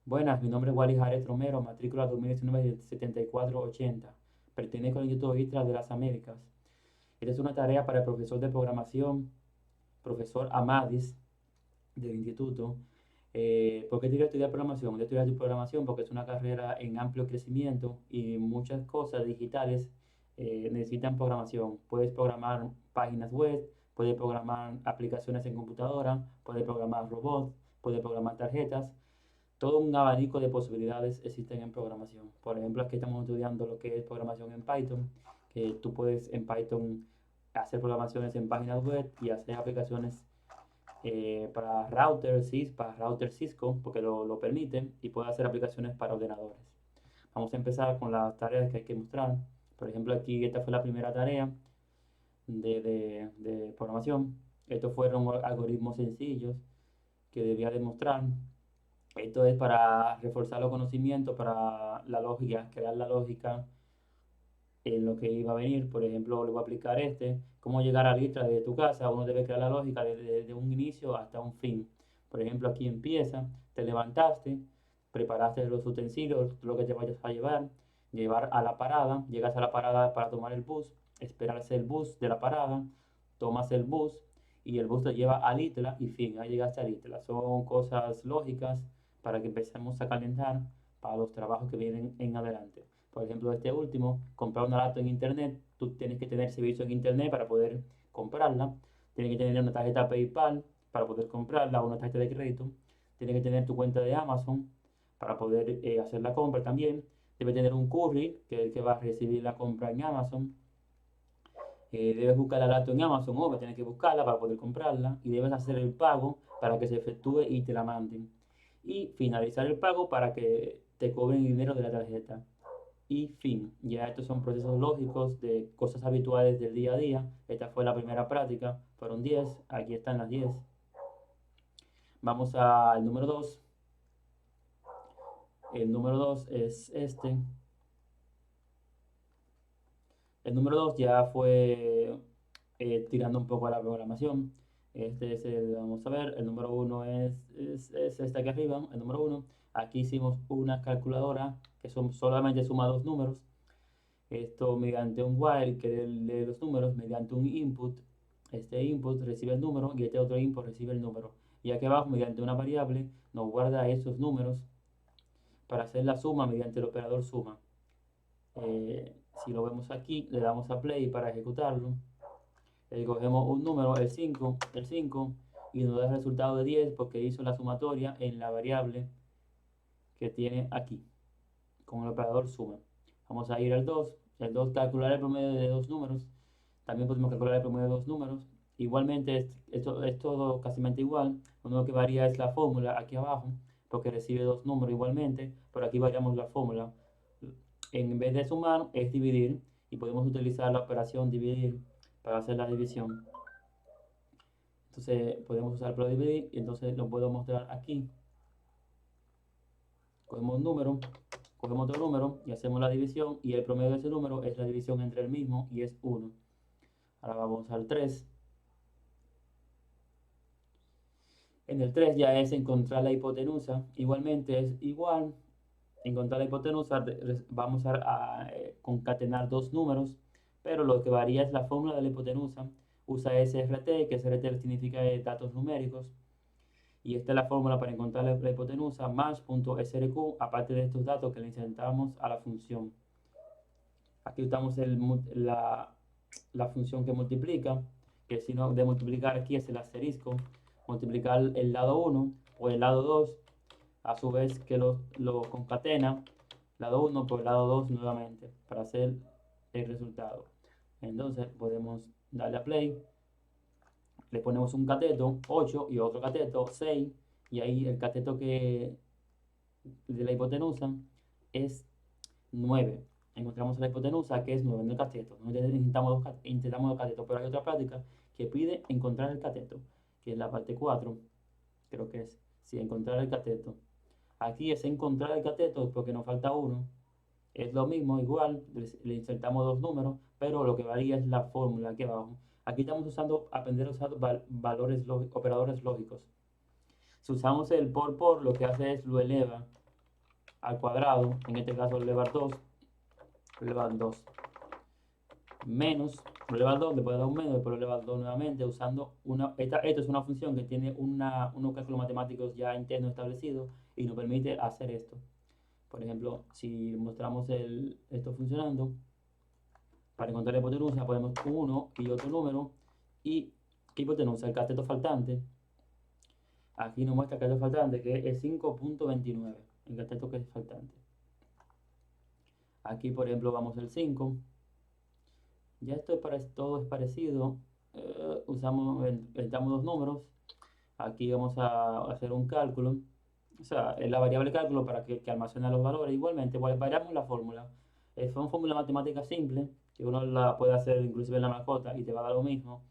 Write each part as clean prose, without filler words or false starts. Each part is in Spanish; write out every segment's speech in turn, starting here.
Buenas, mi nombre es Wally Jared Romero, matrícula 2019-7480. Pertenezco al Instituto ITRA de las Américas. Esta es una tarea para el profesor de programación, profesor Amadis, del instituto. ¿Por qué te quiero estudiar programación? Yo estudiar programación porque es una carrera en amplio crecimiento y muchas cosas digitales necesitan programación. Puedes programar páginas web, puedes programar aplicaciones en computadora, puedes programar robots, puedes programar tarjetas. Todo un abanico de posibilidades existen en programación. Por ejemplo, aquí estamos estudiando lo que es programación en Python, que tú puedes en Python hacer programaciones en páginas web y hacer aplicaciones para router Cisco, porque lo permite, y puede hacer aplicaciones para ordenadores. Vamos a empezar con las tareas que hay que mostrar. Por ejemplo, aquí esta fue la primera tarea de programación. Estos fueron algoritmos sencillos que debía demostrar. Esto es para reforzar los conocimientos, para la lógica, crear la lógica en lo que iba a venir. Por ejemplo, le voy a aplicar cómo llegar a Litra desde tu casa. Uno debe crear la lógica desde un inicio hasta un fin. Por ejemplo, aquí empieza, te levantaste, preparaste los utensilios, lo que te vayas a llevar a la parada, llegas a la parada para tomar el bus, esperarse el bus de la parada, tomas el bus y el bus te lleva a Litla y fin, ahí llegaste a Litla. Son cosas lógicas para que empecemos a calentar para los trabajos que vienen en adelante. Por ejemplo, este último, comprar una laptop en internet, tú tienes que tener servicio en internet para poder comprarla, tienes que tener una tarjeta PayPal para poder comprarla, o una tarjeta de crédito, tienes que tener tu cuenta de Amazon para poder hacer la compra también, debe tener un courier, que es el que va a recibir la compra en Amazon, debes buscar la laptop en Amazon, o tienes que buscarla para poder comprarla, y debes hacer el pago para que se efectúe y te la manden. Y finalizar el pago para que te cobren el dinero de la tarjeta y fin. Ya estos son procesos lógicos de cosas habituales del día a día. Esta fue la primera práctica, fueron 10, aquí están las 10. Vamos al número 2. El número 2 es este. El número 2 ya fue tirando un poco a la programación. Este es el, vamos a ver, el número 1 es este aquí arriba, el número 1. Aquí hicimos una calculadora que son solamente suma dos números. Esto mediante un while que lee los números, mediante un input. Este input recibe el número y este otro input recibe el número. Y aquí abajo, mediante una variable, nos guarda esos números para hacer la suma mediante el operador suma. Si lo vemos aquí, le damos a play para ejecutarlo. Cogemos un número, el 5 y nos da el resultado de 10 porque hizo la sumatoria en la variable que tiene aquí, con el operador suma. Vamos a ir al 2. El 2 calcular el promedio de dos números. También podemos calcular el promedio de dos números. Igualmente, esto es todo casi igual. Lo único que varía es la fórmula aquí abajo, porque recibe dos números igualmente. Pero aquí variamos la fórmula. En vez de sumar, es dividir. Y podemos utilizar la operación dividir para hacer la división. Entonces, podemos usar para dividir. Y entonces lo puedo mostrar aquí. Cogemos un número, cogemos otro número y hacemos la división. Y el promedio de ese número es la división entre el mismo y es 1. Ahora vamos al 3. En el 3 ya es encontrar la hipotenusa. Igualmente es igual. Encontrar la hipotenusa, vamos a concatenar dos números, pero lo que varía es la fórmula de la hipotenusa. Usa SRT, que SRT significa datos numéricos. Y esta es la fórmula para encontrar la hipotenusa, más punto SRQ, aparte de estos datos que le insertamos a la función. Aquí usamos la función que multiplica, que si no de multiplicar aquí es el asterisco, multiplicar el lado 1 por el lado 2, a su vez que lo concatena, lado 1 por el lado 2 nuevamente, para hacer el resultado. Entonces podemos darle a play, le ponemos un cateto 8 y otro cateto 6, y ahí el cateto que de la hipotenusa es 9. Encontramos la hipotenusa que es 9 en el cateto. No intentamos dos catetos, pero hay otra práctica que pide encontrar el cateto, que es la parte 4, creo que es, sí, encontrar el cateto. Aquí es encontrar el cateto porque nos falta uno. Es lo mismo, igual, le insertamos dos números, pero lo que varía es la fórmula aquí abajo. Aquí estamos aprender a usar operadores lógicos. Si usamos el por, lo que hace es lo eleva al cuadrado, en este caso elevar 2 menos elevar 2, después de dar un menos, después elevar 2 nuevamente, usando esto es una función que tiene unos cálculos matemáticos ya internos establecidos y nos permite hacer esto. Por ejemplo, si mostramos esto funcionando, para encontrar la hipotenusa ponemos uno y otro número, y ¿qué hipotenusa? El cateto faltante. Aquí nos muestra el cateto faltante, que es 5.29, el cateto que es faltante. Aquí, por ejemplo, vamos al 5. Ya todo es parecido. Inventamos dos números. Aquí vamos a hacer un cálculo. O sea, es la variable cálculo para que almacene los valores. Igualmente, variamos la fórmula. Son fórmulas matemáticas simples, que uno la puede hacer inclusive en la mascota y te va a dar lo mismo.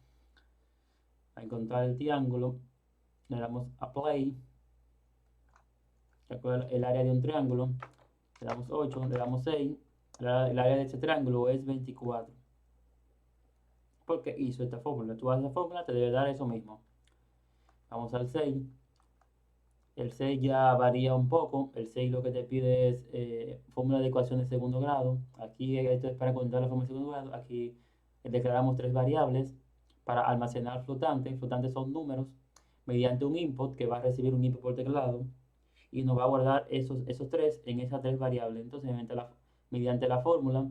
A encontrar el triángulo, le damos Apply. El área de un triángulo, le damos 8, le damos 6. El área de este triángulo es 24. Porque hizo esta fórmula. Tú haces esa fórmula, te debe dar eso mismo. Vamos al 6. El 6 ya varía un poco. El 6 lo que te pide es fórmula de ecuación de segundo grado. Aquí esto es para encontrar la fórmula de segundo grado. Aquí declaramos tres variables para almacenar flotantes. Flotantes son números mediante un input que va a recibir un input por teclado y nos va a guardar esos tres en esas tres variables. Entonces, mediante la fórmula,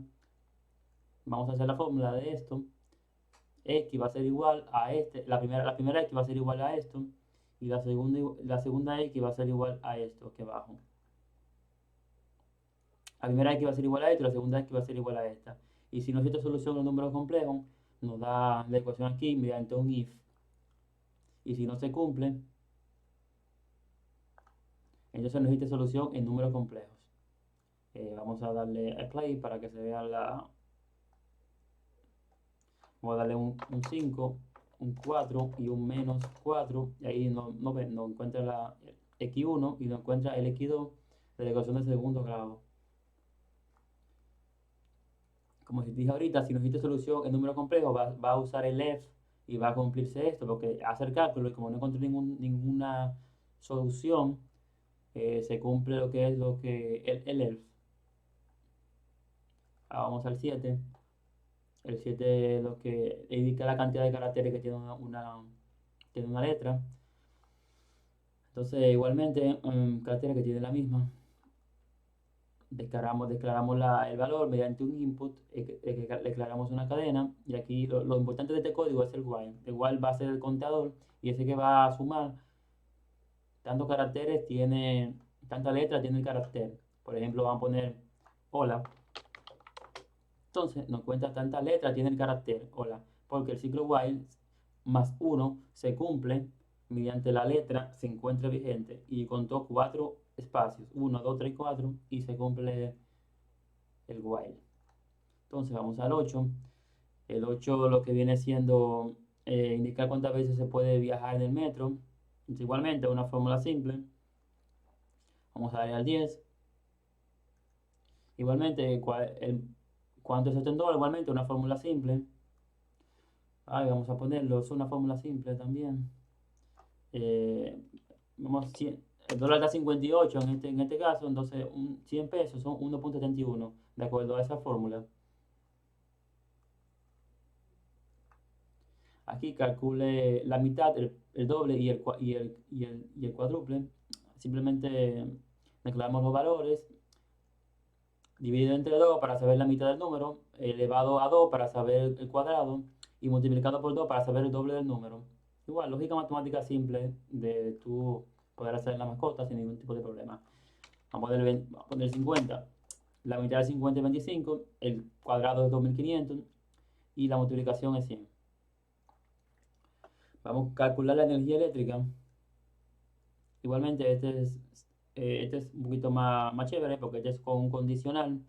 vamos a hacer la fórmula de esto. X va a ser igual a la primera X va a ser igual a esto, y la segunda X va a ser igual a esto que abajo. La primera X va a ser igual a esto, la segunda X va a ser igual a esta. Y si no existe solución en números complejos, nos da la ecuación aquí mediante un if. Y si no se cumple, entonces no existe solución en números complejos. Vamos a darle a play para que se vea Vamos a darle un 5, un 4 y un menos 4. Y ahí no encuentra la X1 y no encuentra el X2 de la ecuación de segundo grado. Como si dije ahorita, si no existe solución en número complejo, va a usar el F y va a cumplirse esto, porque hace el cálculo y como no encontré ninguna solución, se cumple lo que es el ELF. Vamos al 7. El 7 es lo que indica la cantidad de caracteres que tiene una letra. Entonces, igualmente, caracteres que tiene la misma. Declaramos el valor mediante un input, declaramos una cadena, y aquí lo importante de este código es el while. El while va a ser el contador, y ese que va a sumar tantos caracteres tiene, tanta letra tiene el carácter. Por ejemplo, vamos a poner hola. Entonces nos cuenta tantas letras tiene el carácter hola, porque el ciclo while más 1 se cumple mediante la letra se encuentra vigente y contó 4 espacios, 1, 2, 3, 4 y se cumple el while. Entonces vamos al 8. El 8 lo que viene siendo indicar cuántas veces se puede viajar en el metro. Entonces, igualmente una fórmula simple. Vamos a darle al 10. Igualmente, ¿cuánto es esto en dólares? Igualmente una fórmula simple. Vamos a ponerlo, es una fórmula simple también. El dólar está 58 en este caso, entonces 100 pesos son 1.71, de acuerdo a esa fórmula. Aquí calcule la mitad, el doble y el cuádruple. Simplemente mezclamos los valores, dividido entre 2 para saber la mitad del número, elevado a 2 para saber el cuadrado y multiplicado por 2 para saber el doble del número. Igual, lógica matemática simple de tú poder hacer en la mascota sin ningún tipo de problema. Vamos a poner 50. La mitad de 50 es 25, el cuadrado es 2500 y la multiplicación es 100. Vamos a calcular la energía eléctrica. Igualmente, este es un poquito más chévere porque este es con un condicional.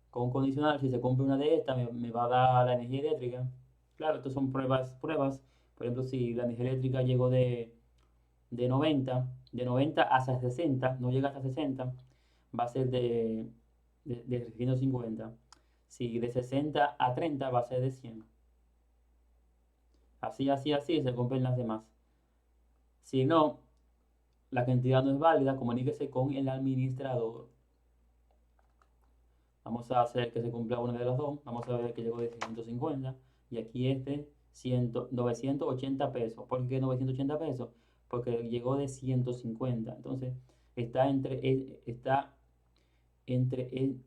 Con un condicional, si se cumple una de estas, me va a dar la energía eléctrica. Claro, estas son pruebas. Por ejemplo, si la energía eléctrica llegó de 90 hasta 60, no llega hasta 60, va a ser de 150. Si de 60 a 30 va a ser de 100. Así, se cumplen las demás. Si no, la cantidad no es válida, comuníquese con el administrador. Vamos a hacer que se cumpla una de las dos. Vamos a ver que llegó de 150. Y aquí este 980 pesos. ¿Por qué 980 pesos? Porque llegó de 150. Entonces está entre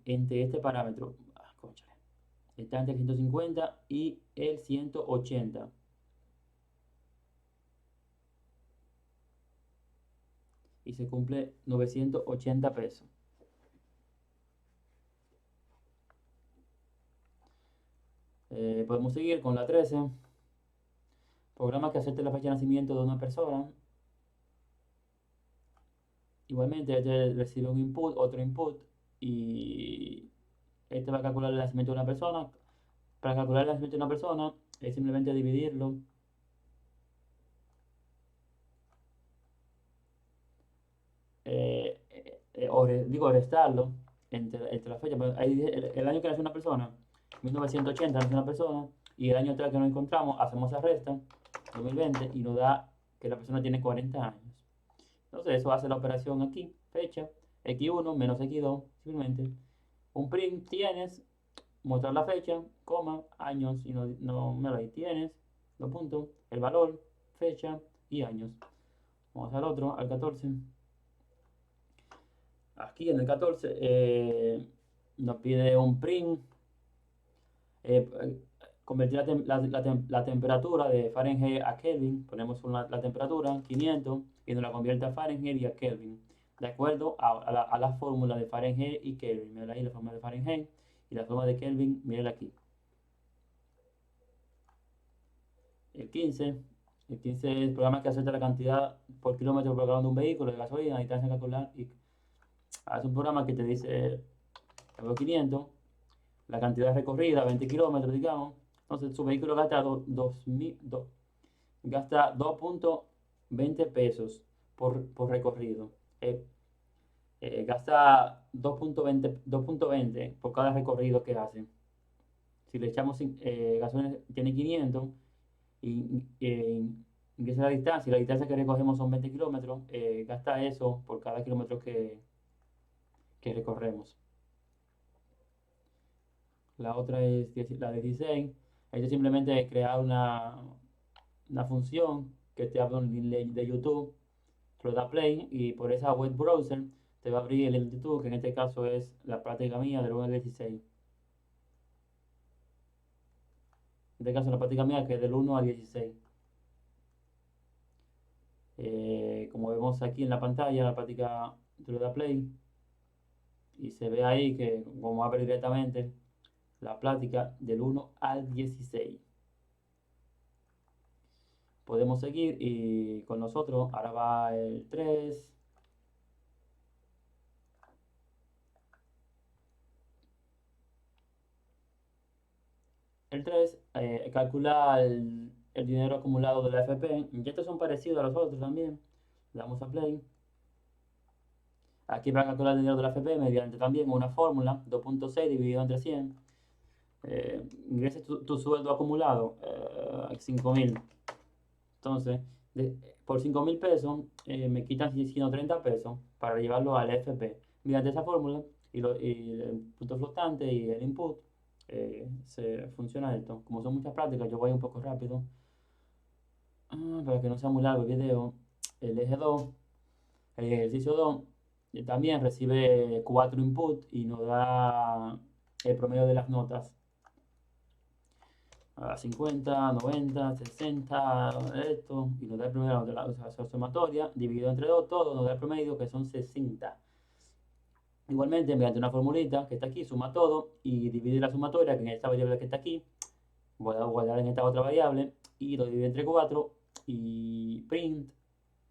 este parámetro. Cónchale. Está entre el 150 y el 180. Y se cumple 980 pesos. Podemos seguir con la 13. Programa que acepte la fecha de nacimiento de una persona. Igualmente, este recibe un input, otro input, y este va a calcular el nacimiento de una persona. Para calcular el nacimiento de una persona, es simplemente dividirlo restarlo entre la fecha. El año que nació una persona, 1980 nació una persona, y el año atrás que nos encontramos, hacemos la resta, 2020, y nos da que la persona tiene 40 años. Entonces eso hace la operación aquí, fecha, x1 menos x2, simplemente. Un print tienes, mostrar la fecha, coma, años, y no me lo ahí tienes, dos puntos, el valor, fecha y años. Vamos al otro, al 14. Aquí en el 14 nos pide un print, eh, convertir la temperatura de Fahrenheit a Kelvin. Ponemos la temperatura 500 y nos la convierte a Fahrenheit y a Kelvin, de acuerdo a la fórmula de Fahrenheit y Kelvin. Mira ahí la fórmula de Fahrenheit y la fórmula de Kelvin, mira aquí. El 15 es el programa que acepta la cantidad por kilómetro por galón de un vehículo de gasolina. Ahí te hacen calcular y hace un programa que te dice 500, la cantidad recorrida, 20 kilómetros, digamos. Entonces su vehículo gasta 2.20 pesos por recorrido. Gasta 2.20 por cada recorrido que hace. Si le echamos gasolina, tiene 500 y ingresa la distancia, y la distancia que recogemos son 20 kilómetros, gasta eso por cada kilómetro que recorremos. La otra es la 16. Esto simplemente es crear una función que te abre un link de YouTube, te lo da play, y por esa web browser te va a abrir el YouTube, que en este caso es la práctica mía del 1 al 16. En este caso la práctica mía que es del 1 al 16. Como vemos aquí en la pantalla, la práctica te lo da play y se ve ahí que como abre directamente la plática del 1 al 16. Podemos seguir y con nosotros, ahora va el 3. El 3 calcula el dinero acumulado de la FP, y estos son parecidos a los otros también. Le damos a play. Aquí va a calcular el dinero de la FP mediante también una fórmula, 2.6 dividido entre 100. Ingreses tu sueldo acumulado, 5.000. Entonces, por 5.000 pesos me quitan 130 pesos para llevarlo al FP. Mediante esa fórmula y el punto flotante y el input, se funciona esto. Como son muchas prácticas, yo voy un poco rápido. Para que no sea muy largo el video. El eje 2, el ejercicio 2, también recibe 4 inputs y nos da el promedio de las notas. 50, 90, 60, esto, y nos da el promedio de la sumatoria, dividido entre 2, todo nos da el promedio, que son 60. Igualmente, mediante una formulita que está aquí, suma todo y divide la sumatoria, que en esta variable que está aquí, voy a guardar en esta otra variable, y lo divide entre 4, y print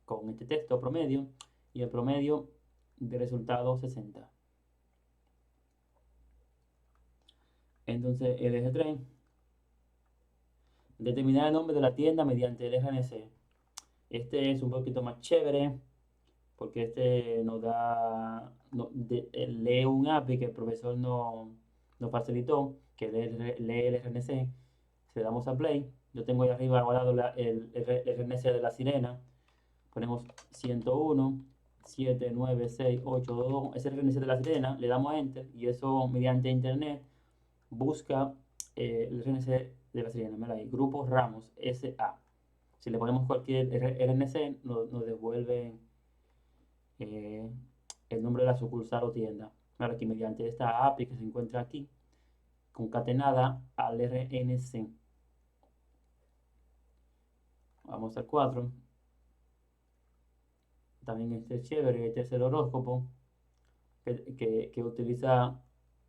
con este texto promedio, y el promedio de resultado 60. Entonces, el eje 3, determinar el nombre de la tienda mediante el RNC. Este es un poquito más chévere, porque este nos da, lee un API que el profesor nos facilitó, que lee el RNC. Si le damos a play, yo tengo ahí arriba guardado el RNC de la sirena. Ponemos 101, 7, 9, 6, 8, 2, 2, es el RNC de La Sirena, le damos Enter y eso mediante internet busca el RNC de La Sirena, mira ahí, Grupo Ramos SA. Si le ponemos cualquier RNC, nos devuelve eh, el nombre de la sucursal o tienda. Ahora aquí mediante esta API que se encuentra aquí, concatenada al RNC. Vamos al 4. También este es chévere, este es el horóscopo que utiliza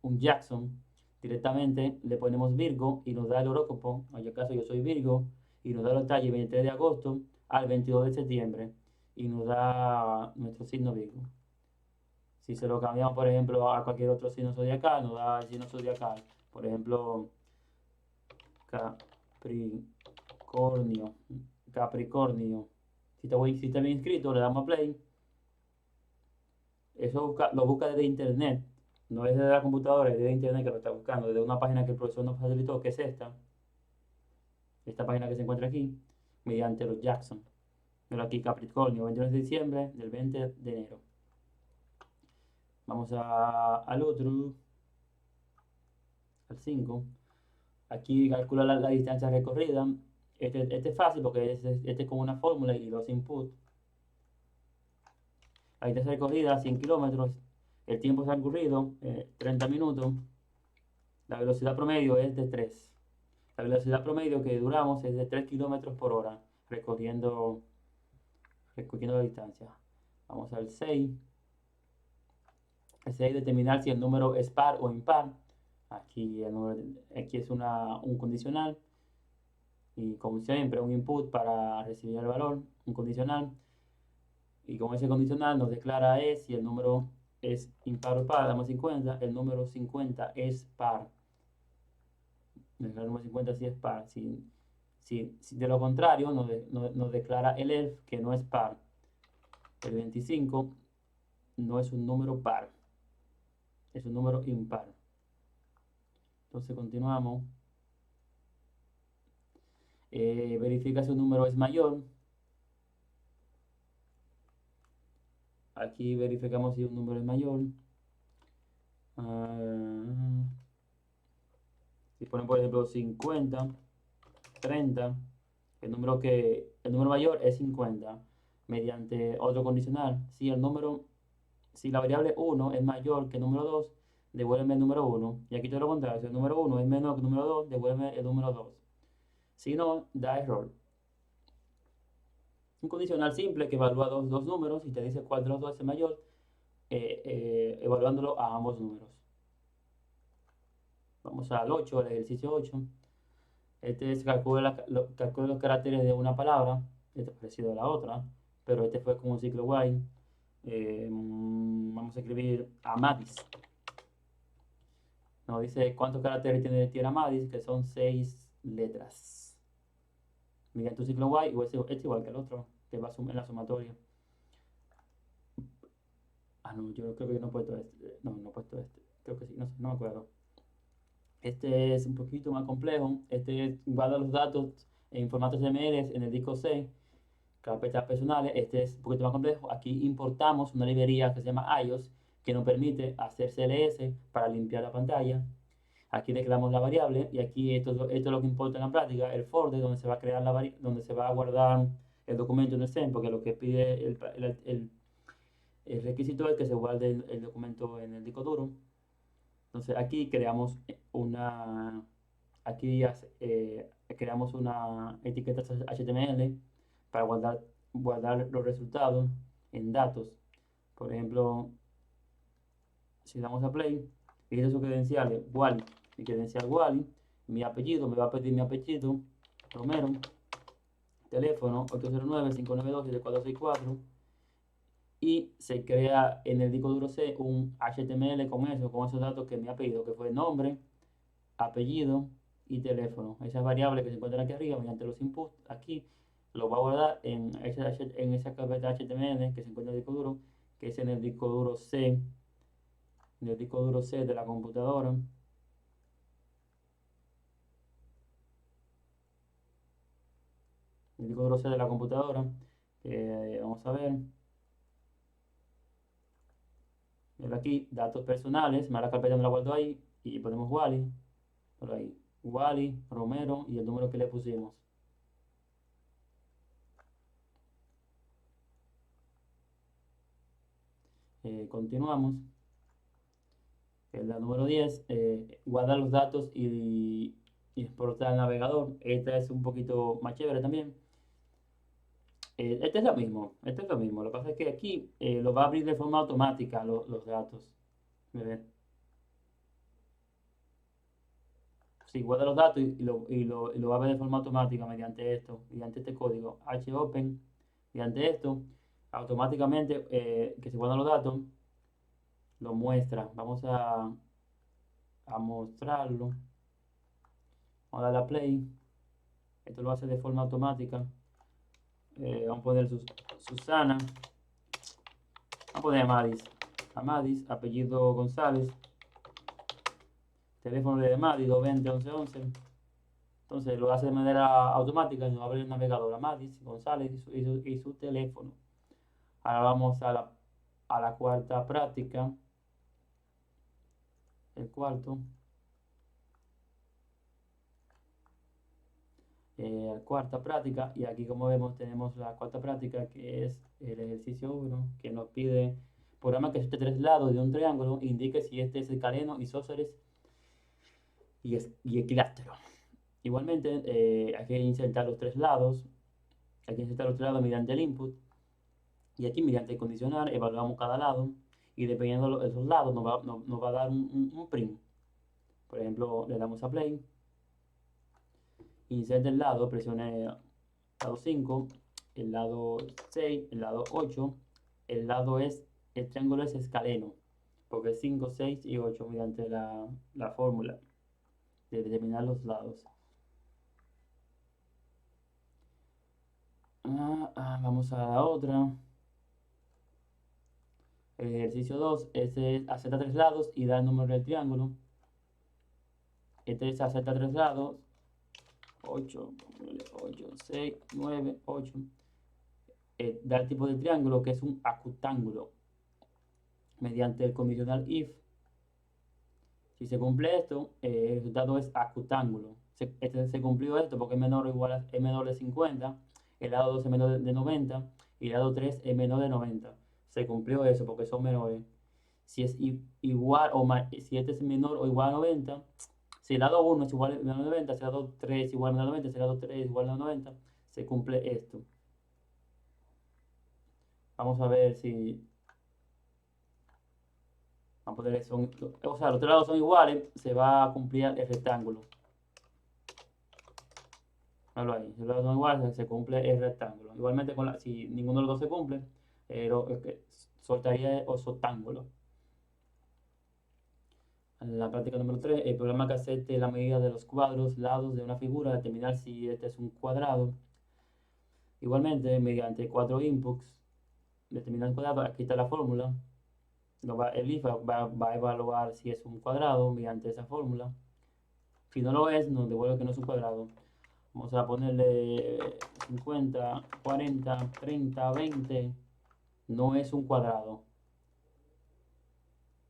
un Jackson. Directamente le ponemos Virgo y nos da el horóscopo. En este caso yo soy Virgo y nos da los detalles 23 de agosto al 22 de septiembre y nos da nuestro signo Virgo. Si se lo cambiamos, por ejemplo, a cualquier otro signo zodiacal, nos da el signo zodiacal. Por ejemplo, Capricornio. Capricornio. Si está bien inscrito, le damos a play. Eso lo busca desde internet. No es desde la computadora, es desde internet que lo está buscando. Desde una página que el profesor nos facilitó, que es esta. Esta página que se encuentra aquí, mediante los Jackson. Pero aquí Capricornio, 21 de diciembre del 20 de enero. Vamos al otro, al 5. Aquí calcula la distancia recorrida. Este es fácil porque este es como una fórmula y los inputs. La distancia recorrida, 100 kilómetros. El tiempo transcurrido, 30 minutos. La velocidad promedio es de 3. La velocidad promedio que duramos es de 3 kilómetros por hora, recorriendo la distancia. Vamos al 6. El 6 determinar si el número es par o impar. Aquí es un condicional. Y como siempre, un input para recibir el valor, un condicional. Y con ese condicional nos declara si el número es impar o par, damos 50, el número 50 es par. El número 50 sí es par. Si de lo contrario nos declara el ELF que no es par. El 25 no es un número par, es un número impar. Entonces continuamos. Verifica si un número es mayor. Aquí verificamos si un número es mayor. Si ponen por ejemplo 50, 30, el número mayor es 50. Mediante otro condicional, si la variable 1 es mayor que el número 2, devuélveme el número 1. Y aquí todo lo contrario, si el número 1 es menor que el número 2, devuélveme el número 2. Si no, da error. Un condicional simple que evalúa dos números y te dice cuál de los dos es mayor, evaluándolo a ambos números. Vamos al 8, al ejercicio 8. Este calcula los caracteres de una palabra. Este es parecido a la otra, pero este fue con un ciclo while. Vamos a escribir Amadis. Nos dice cuántos caracteres tiene Amadis, que son 6 letras. Mediante un ciclo while, o este igual que el otro, que va en la sumatoria. No, yo creo que no he puesto este. No he puesto este. Creo que sí, no sé, no me acuerdo. Este es un poquito más complejo. Este guarda los datos en formato CML en el disco C, carpetas personales. Este es un poquito más complejo. Aquí importamos una librería que se llama iOS, que nos permite hacer CLS para limpiar la pantalla. Aquí declaramos la variable y aquí esto es lo que importa en la práctica, el folder donde se va a crear donde se va a guardar el documento en el SEM, porque lo que pide el requisito es que se guarde el documento en el disco duro. Entonces aquí creamos creamos una etiqueta HTML para guardar los resultados en datos. Por ejemplo, si damos a play, fíjense sus credenciales, Wally, mi credencial Wally, mi apellido, me va a pedir mi apellido, Romero, teléfono 809-592-7464 y se crea en el disco duro C un HTML con esos datos que me ha pedido, que fue nombre, apellido y teléfono. Esas variables que se encuentran aquí arriba mediante los inputs, aquí lo va a guardar en esa carpeta HTML que se encuentra en el disco duro, que es en el disco duro C, en el disco duro C de la computadora. El disco duro C de la computadora. Vamos a ver. Pero aquí, datos personales, me la carpeta me la guardo ahí y ponemos Wally, por ahí, Wally, Romero y el número que le pusimos. Continuamos. En la número 10, guardar los datos y exportar al navegador. Esta es un poquito más chévere también. Este es lo mismo, este es lo mismo. Lo que pasa es que aquí lo va a abrir de forma automática los datos. ¿Ven? Sí, guarda los datos y lo va a ver de forma automática mediante esto, mediante este código hopen, mediante esto, automáticamente que se guardan los datos, lo muestra. Vamos a mostrarlo. Vamos a darle a play. Esto lo hace de forma automática. Vamos a poner Susana. Vamos a poner Amadis, apellido González. Teléfono de Amadis, 220 1111. Entonces lo hace de manera automática y nos abre el navegador Amadis González y su teléfono. Ahora vamos a la cuarta práctica. El cuarto. Cuarta práctica, y aquí como vemos tenemos la cuarta práctica, que es el ejercicio 1, que nos pide programa que existe tres lados de un triángulo, indique si este es escaleno, isósceles y equilátero. Igualmente hay que insertar los tres lados, mediante el input, y aquí mediante el condicional evaluamos cada lado, y dependiendo de esos lados nos va a dar un print. Por ejemplo, le damos a play, inserte el lado, presione lado 5, el lado 6, el lado 8, el triángulo es escaleno, porque es 5, 6 y 8 mediante la fórmula de determinar los lados. Vamos a la otra. El ejercicio 2, este es acepta tres lados y da el número del triángulo. Este es acepta tres lados, 8, 6, 9, 8. Da el tipo de triángulo, que es un acutángulo, mediante el condicional if. Si se cumple esto, el resultado es acutángulo. Se cumplió esto porque es menor o igual es menor de 50, el lado 2 es menor de 90 y el lado 3 es menor de 90. Se cumplió eso porque son menores. Si es igual o si este es menor o igual a 90, si el lado 1 es igual a menor de 90, si el lado 3 es igual a menor de 90, si el lado 3 es igual a 90, se cumple esto. Vamos a ver si... Vamos a poner eso. O sea, los tres lados son iguales, se va a cumplir el rectángulo. Míralo ahí, si los lados son iguales, se cumple el rectángulo. Igualmente, si ninguno de los dos se cumple, soltaría el octángulo. En la práctica número 3, el programa que acepte la medida de los cuadros, lados de una figura, determinar si este es un cuadrado. Igualmente, mediante 4 inputs, determinar el cuadrado, aquí está la fórmula. El if va a evaluar si es un cuadrado mediante esa fórmula. Si no lo es, nos devuelve que no es un cuadrado. Vamos a ponerle 50, 40, 30, 20. No es un cuadrado.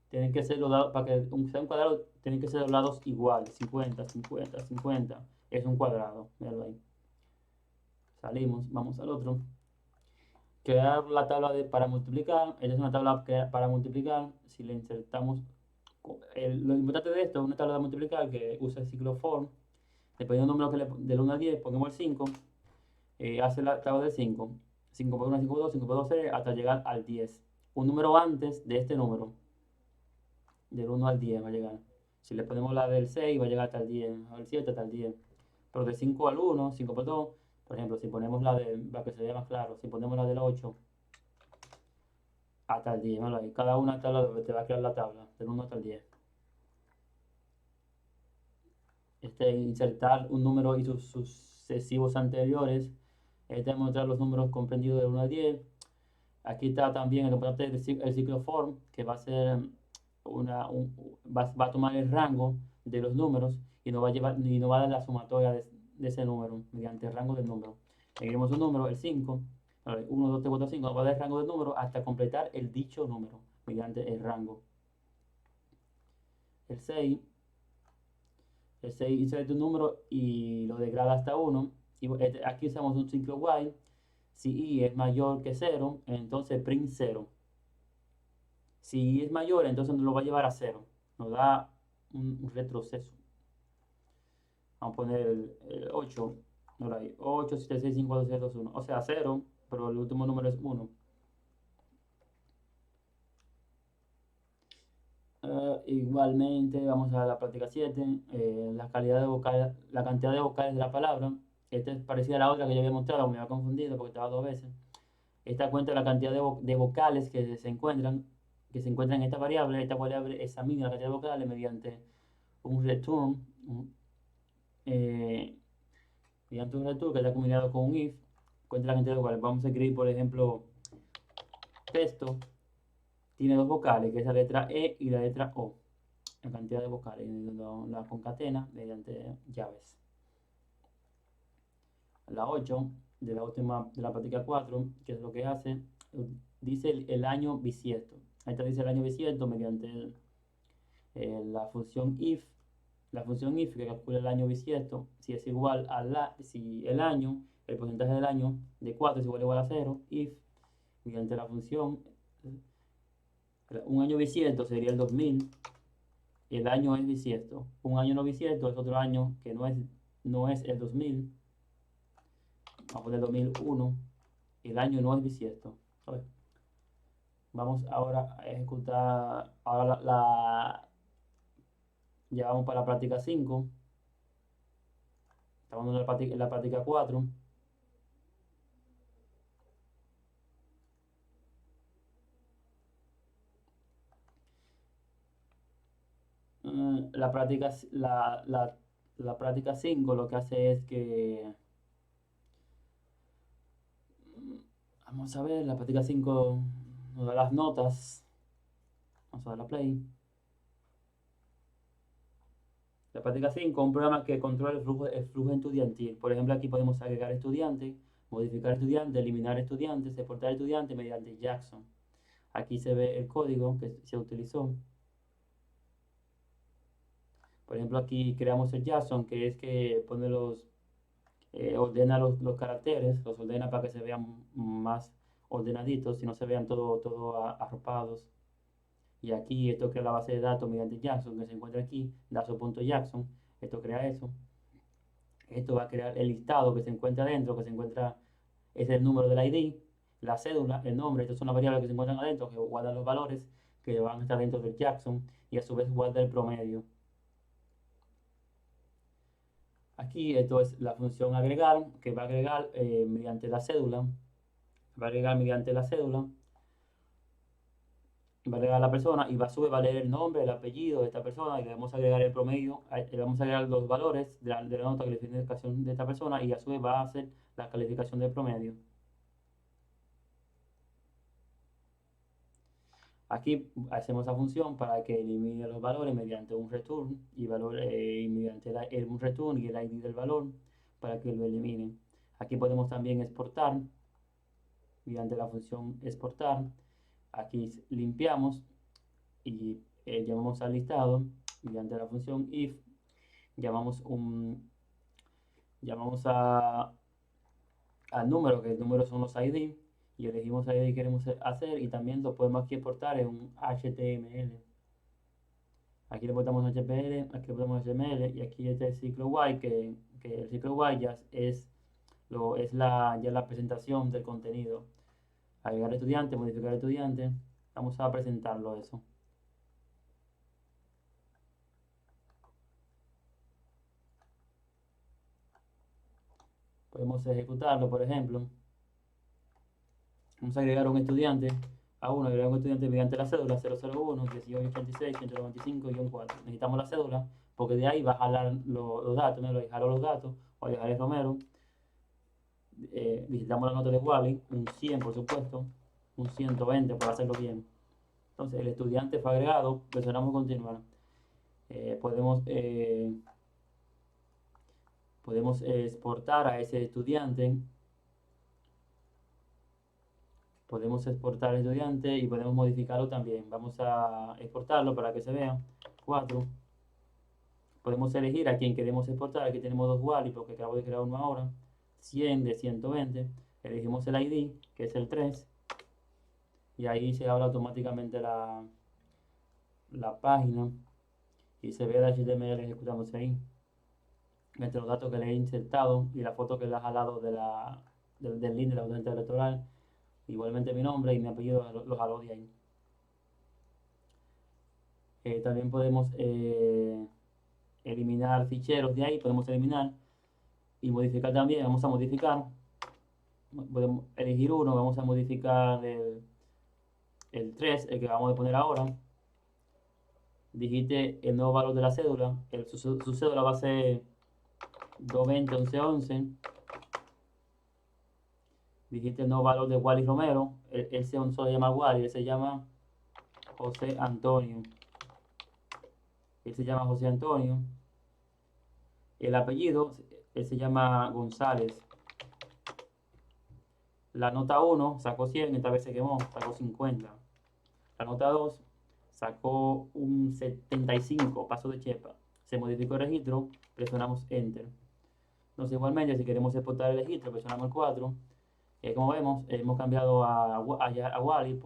Tienen que ser los lados, para que sea un cuadrado, tienen que ser los lados iguales. 50, 50, 50. Es un cuadrado. Míralo ahí. Salimos, vamos al otro. Crear la tabla para multiplicar. Esta es una tabla para multiplicar. Si le insertamos... lo importante de esto es una tabla de multiplicar que usa el ciclo for. Dependiendo del número del 1 al 10, ponemos el 5. Hace la tabla de 5. 5 por 1, 5 por 2, 5 por 2, 6, hasta llegar al 10. Un número antes de este número. Del 1 al 10 va a llegar. Si le ponemos la del 6, va a llegar hasta el 10. Al 7 hasta el 10. Pero de 5 al 1, 5 por 2, por ejemplo, si ponemos para que se vea más claro, si ponemos la del 8 hasta el 10, ¿vale? Ahí cada una te va a crear la tabla, del 1 hasta el 10. Insertar un número y sus sucesivos anteriores. Mostrar los números comprendidos del 1 al 10. Aquí está también el importante del ciclo for, que va a ser va a tomar el rango de los números y nos va a dar la sumatoria de ese número mediante el rango del número. Seguimos un número, el 5, 1, 2, 3, 4, 5, nos va a dar el rango del número hasta completar el dicho número. mediante el rango. El 6 inserta un número y lo degrada hasta 1. Y aquí usamos un ciclo while. Si i es mayor que 0, entonces print 0. Si i es mayor, entonces nos lo va a llevar a 0. Nos da un retroceso. Vamos a poner el 8. Ahora hay 8, 7, 6, 5, 4, 3, 2, 1. O sea, 0, pero el último número es 1. Igualmente, vamos a la práctica 7. La cantidad de vocales de la palabra. Esta es parecida a la otra que yo había mostrado, me había confundido porque estaba dos veces. Esta cuenta la cantidad de vocales que se encuentran en esta variable. Esta variable examina la cantidad de vocales mediante un return, mediante un return que está combinado con un if. Cuenta la cantidad de vocales. Vamos a escribir, por ejemplo, texto. Tiene dos vocales, que es la letra E y la letra O. La cantidad de vocales, la concatena mediante llaves. La 8, de la práctica 4, que es lo que hace, dice el año bisiesto. Ahí te dice el año bisiesto mediante la función if. La función if que calcula el año bisiesto, si es igual a si el año, el porcentaje del año de 4 es igual a 0, if, mediante la función, un año bisiesto sería el 2000, el año es bisiesto. Un año no bisiesto es otro año que no es el 2000. Vamos a poner 2001. El año no es bisiesto. Vamos ahora a ejecutar. Ahora ya vamos para la práctica 5. Estamos en la práctica 4. La práctica 5 lo que hace es que. Vamos a ver, la práctica 5 nos da las notas. Vamos a dar la play. La práctica 5 un programa que controla el flujo estudiantil. Por ejemplo, aquí podemos agregar estudiantes, modificar estudiantes, eliminar estudiantes, exportar estudiantes mediante Jackson. Aquí se ve el código que se utilizó. Por ejemplo, aquí creamos el Jackson, que es que pone ordena los caracteres, los ordena para que se vean más ordenaditos y no se vean todo arropados. Y aquí esto crea la base de datos mediante Jackson, que se encuentra aquí, daso.jackson. Esto crea eso. Esto va a crear el listado que se encuentra adentro, es el número del ID, la cédula, el nombre. Estas son las variables que se encuentran adentro, que guardan los valores que van a estar dentro del Jackson y a su vez guarda el promedio. Aquí esto es la función agregar, que va a agregar mediante la cédula. Va a agregar mediante la cédula. Va a agregar a la persona y va a leer el nombre, el apellido de esta persona y le vamos a agregar el promedio, le vamos a agregar los valores de la nota de calificación de esta persona y a su vez va a hacer la calificación del promedio. Aquí hacemos esa función para que elimine los valores mediante un return y mediante un return y el ID del valor para que lo elimine. Aquí podemos también exportar mediante la función exportar. Aquí limpiamos y llamamos al listado mediante la función if. Llamamos al número, que el número son los ID, y elegimos el ID que queremos hacer y también lo podemos aquí exportar en un HTML. Aquí le botamos HTML, aquí le botamos HTML y aquí está el ciclo while, que el ciclo while ya es la presentación del contenido. Agregar estudiante, modificar estudiante. Vamos a presentarlo eso. Podemos ejecutarlo, por ejemplo. Vamos a agregar un estudiante agregar un estudiante mediante la cédula 001 1886 195-4. Necesitamos la cédula porque de ahí va a jalar los datos. Me lo jaló los datos, o dejaré Romero. Visitamos la nota de Wally, un 100 por supuesto, un 120 para hacerlo bien. Entonces el estudiante fue agregado, presionamos continuar. Podemos exportar a ese estudiante. Podemos exportar al estudiante y podemos modificarlo también. Vamos a exportarlo para que se vea. 4. Podemos elegir a quien queremos exportar. Aquí tenemos dos Wally porque acabo de crear uno ahora. 100 de 120. Elegimos el ID, que es el 3. Y ahí se abre automáticamente la página y se ve el HTML ejecutándose ahí. Entre los datos que le he insertado y la foto que le ha jalado del link de la audiencia electoral. Igualmente mi nombre y mi apellido los jaló de ahí. También podemos eliminar ficheros de ahí, podemos eliminar y modificar también. Vamos a modificar, podemos elegir uno, vamos a modificar el 3, el que vamos a poner ahora. Digite el nuevo valor de la cédula, su cédula va a ser 220-1111. Digite el nuevo valor de Wally Romero, él se llama Wally, él se llama José Antonio. Él se llama José Antonio. El apellido, él se llama González. La nota 1 sacó 100, esta vez se quemó, sacó 50. La nota 2 sacó un 75, paso de chepa. Se modificó el registro, presionamos Enter. Entonces igualmente si queremos exportar el registro, presionamos el 4. Como vemos, hemos cambiado a Wally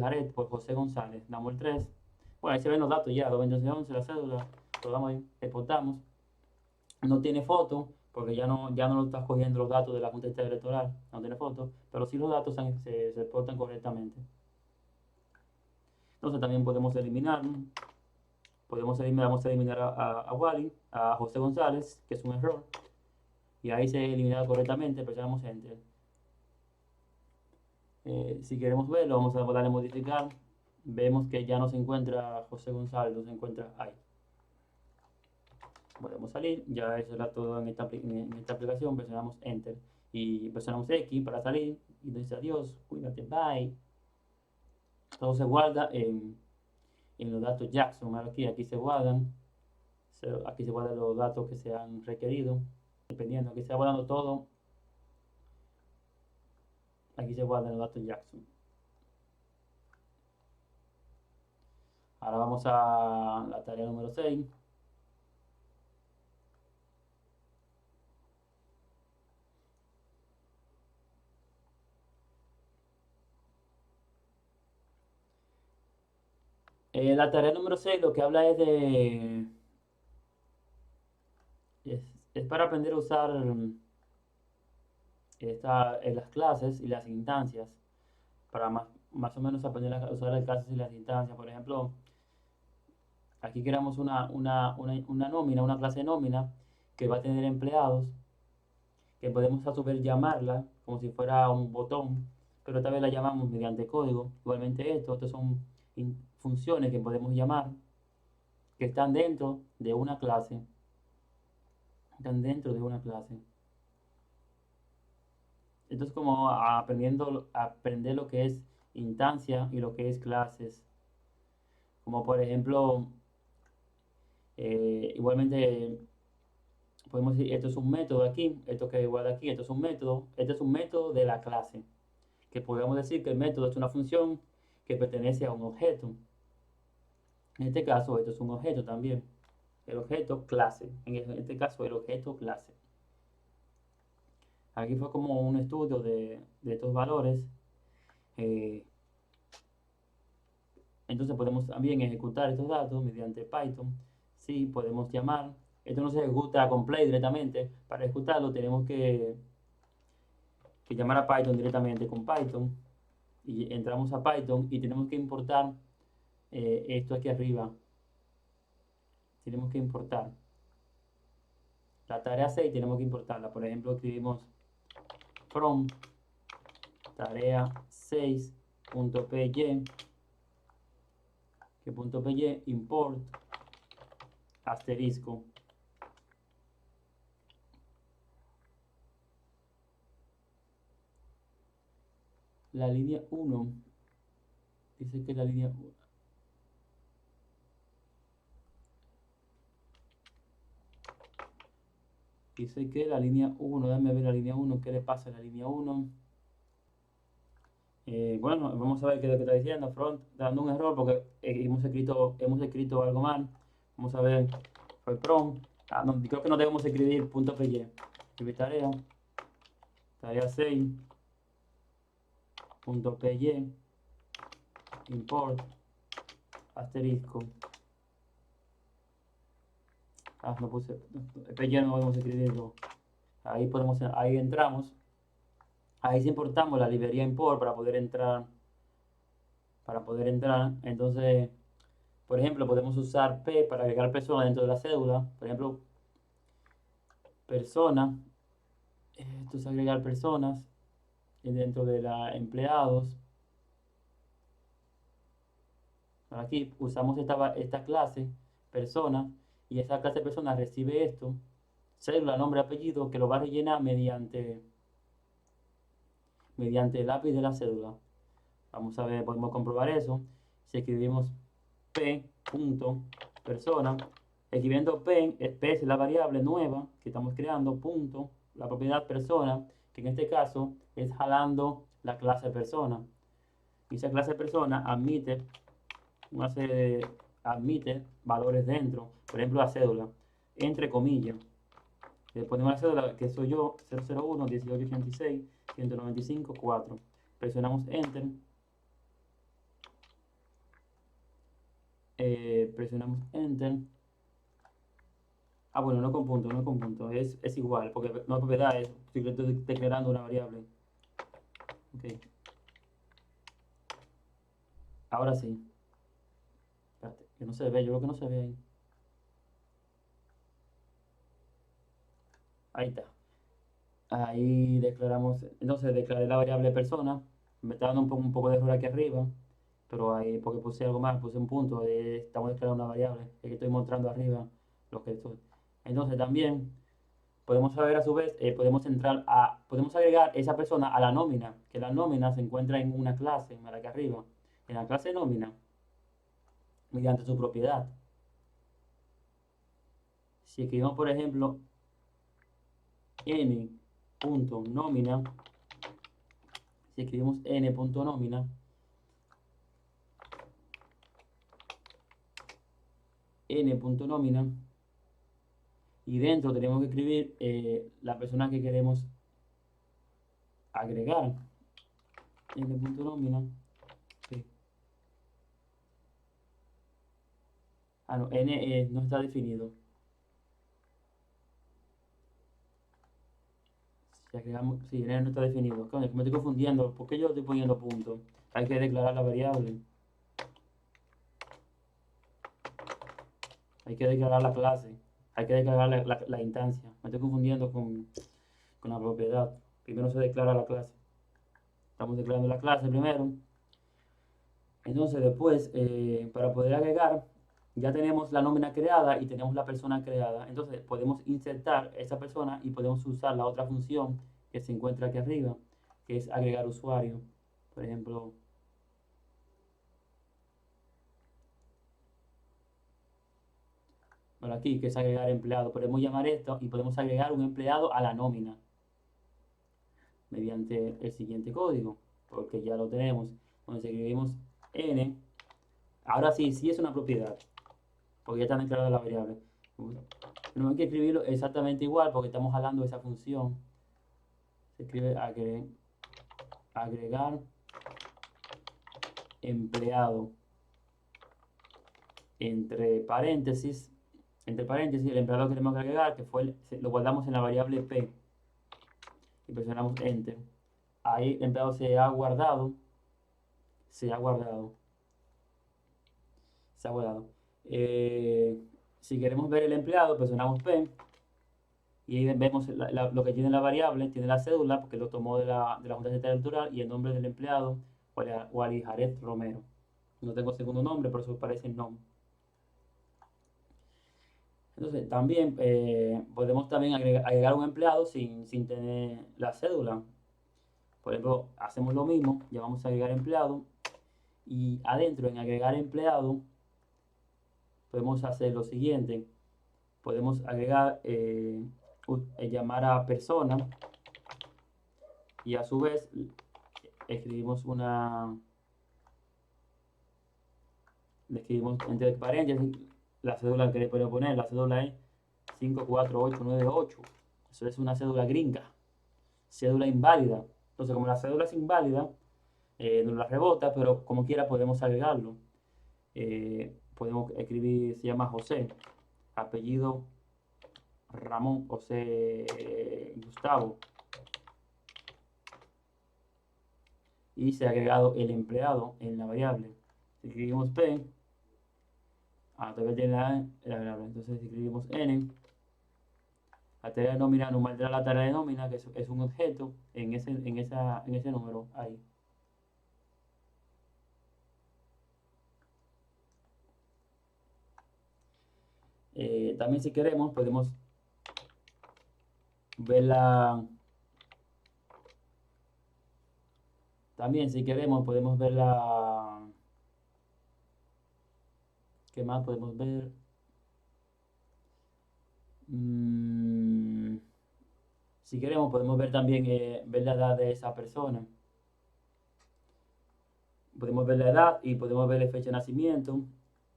Jared por José González. Damos el 3. Bueno, ahí se ven los datos ya, 220-11, la cédula. Lo damos ahí, exportamos. No tiene foto, porque ya no lo estás cogiendo los datos de la Junta Electoral, no tiene foto, pero sí los datos se exportan correctamente. Entonces también podemos eliminar, vamos a eliminar a Wally, a José González, que es un error, y ahí se ha eliminado correctamente, presionamos Enter. Si queremos verlo, vamos a darle a modificar, vemos que ya no se encuentra José González, no se encuentra ahí. Podemos salir, ya eso era todo en esta aplicación, presionamos Enter y presionamos X para salir y nos dice adiós, cuídate, bye. Todo se guarda en los datos Jackson, aquí se guardan, aquí se guardan los datos que se han requerido, dependiendo, aquí se va guardando todo, aquí se guardan los datos Jackson. Ahora vamos a la tarea número 6. La tarea número 6 lo que habla es de... Es para aprender a usar las clases y las instancias. Para más o menos aprender a usar las clases y las instancias. Por ejemplo, aquí creamos una nómina, una clase nómina que va a tener empleados, que podemos a su vez llamarla como si fuera un botón, pero esta vez la llamamos mediante código. Igualmente estos son funciones que podemos llamar, que están dentro de una clase. Están dentro de una clase. Entonces como aprender lo que es instancia y lo que es clases. Como por ejemplo, igualmente podemos decir, esto es un método aquí, esto que guarda aquí, esto es un método, este es un método de la clase. Que podemos decir que el método es una función que pertenece a un objeto. En este caso, esto es un objeto también. El objeto clase. En este caso, el objeto clase. Aquí fue como un estudio de estos valores. Entonces podemos también ejecutar estos datos mediante Python. Sí, podemos llamar. Esto no se ejecuta con Play directamente. Para ejecutarlo tenemos que llamar a Python directamente con Python. Y entramos a Python y tenemos que importar esto aquí arriba. Tenemos que importar. La tarea 6 tenemos que importarla. Por ejemplo, escribimos from tarea 6.py, que .py import asterisco. La línea 1 dice que la línea 1 dice que la línea 1, déjame ver la línea 1, ¿qué le pasa a la línea 1? Bueno, vamos a ver qué es lo que está diciendo. Front, dando un error porque hemos escrito algo mal. Vamos a ver, fue prompt. No, creo que no debemos escribir .py. Escribir tarea 6, .py, import, asterisco. No puse, py no podemos escribirlo. Ahí entramos. Ahí sí importamos la librería import para poder entrar. Entonces, por ejemplo, podemos usar p para agregar personas dentro de la cédula. Por ejemplo, persona. Esto es agregar personas dentro de la empleados. Aquí usamos esta clase, persona, y esa clase de persona recibe esto, cédula, nombre, apellido, que lo va a rellenar mediante el lápiz de la cédula. Vamos a ver, podemos comprobar eso. Si escribimos p.persona, escribiendo p es la variable nueva que estamos creando, punto, la propiedad persona, que en este caso es jalando la clase persona. Y esa clase persona admite valores dentro, por ejemplo la cédula, entre comillas. Le ponemos la cédula que soy yo, 001 1886 195 4. Presionamos Enter. Presionamos Enter. Bueno, no con punto, es igual, porque no es propiedad, estoy declarando una variable. Ok. Ahora sí. Espérate, que no se ve, yo creo que no se ve ahí. Ahí está. Ahí declaramos, entonces declaré la variable persona. Me está dando un poco de error aquí arriba, pero ahí porque puse algo mal, puse un punto, estamos declarando una variable, es que estoy mostrando arriba lo que estoy. Entonces también podemos saber a su vez, podemos agregar esa persona a la nómina, que la nómina se encuentra en una clase, mira aquí arriba, en la clase nómina, mediante su propiedad. Si escribimos por ejemplo n.nómina, si escribimos n.nómina, n.nómina, y dentro tenemos que escribir la persona que queremos agregar, n.nómina. Sí. No, n no está definido. Si agregamos, sí, n no está definido. Coño, me estoy confundiendo, ¿por qué yo estoy poniendo punto? Hay que declarar la variable. Hay que declarar la clase. Hay que declarar la instancia. Me estoy confundiendo con la propiedad. Primero se declara la clase. Estamos declarando la clase primero. Entonces después, para poder agregar, ya tenemos la nómina creada y tenemos la persona creada. Entonces podemos insertar esa persona y podemos usar la otra función que se encuentra aquí arriba, que es agregar usuario. Por ejemplo, por aquí, que es agregar empleado. Podemos llamar esto y podemos agregar un empleado a la nómina mediante el siguiente código, porque ya lo tenemos. Entonces escribimos n. Ahora sí, sí es una propiedad, porque ya está declarada la variable. No hay que escribirlo exactamente igual porque estamos jalando esa función. Se escribe agregar empleado entre paréntesis el empleado que queremos agregar, que lo guardamos en la variable p y presionamos enter. Ahí el empleado se ha guardado. Si queremos ver el empleado, presionamos P y ahí vemos lo que tiene la variable, tiene la cédula, porque lo tomó de la Junta Central Electoral, y el nombre del empleado, Wally Jared Romero. No tengo segundo nombre, por eso aparece el nombre. Entonces, también podemos también agregar un empleado sin tener la cédula. Por ejemplo, hacemos lo mismo, ya vamos a agregar empleado, y adentro en agregar empleado, podemos hacer lo siguiente. Podemos agregar, llamar a persona y a su vez escribimos le escribimos entre paréntesis la cédula que le podemos poner. La cédula es 548998. Eso es una cédula gringa, cédula inválida. Entonces, como la cédula es inválida, nos la rebota, pero como quiera podemos agregarlo. Podemos escribir, se llama José, apellido Ramón, José Gustavo, y se ha agregado el empleado en la variable. Si escribimos P, a través de la variable, entonces si escribimos N, la tarea de nómina nos maldrá la tarea de nómina, que es un objeto en ese número ahí. También si queremos podemos ver también si queremos podemos ver ¿qué más podemos ver? Si queremos podemos ver también ver la edad de esa persona. Podemos ver la edad y podemos ver la fecha de nacimiento.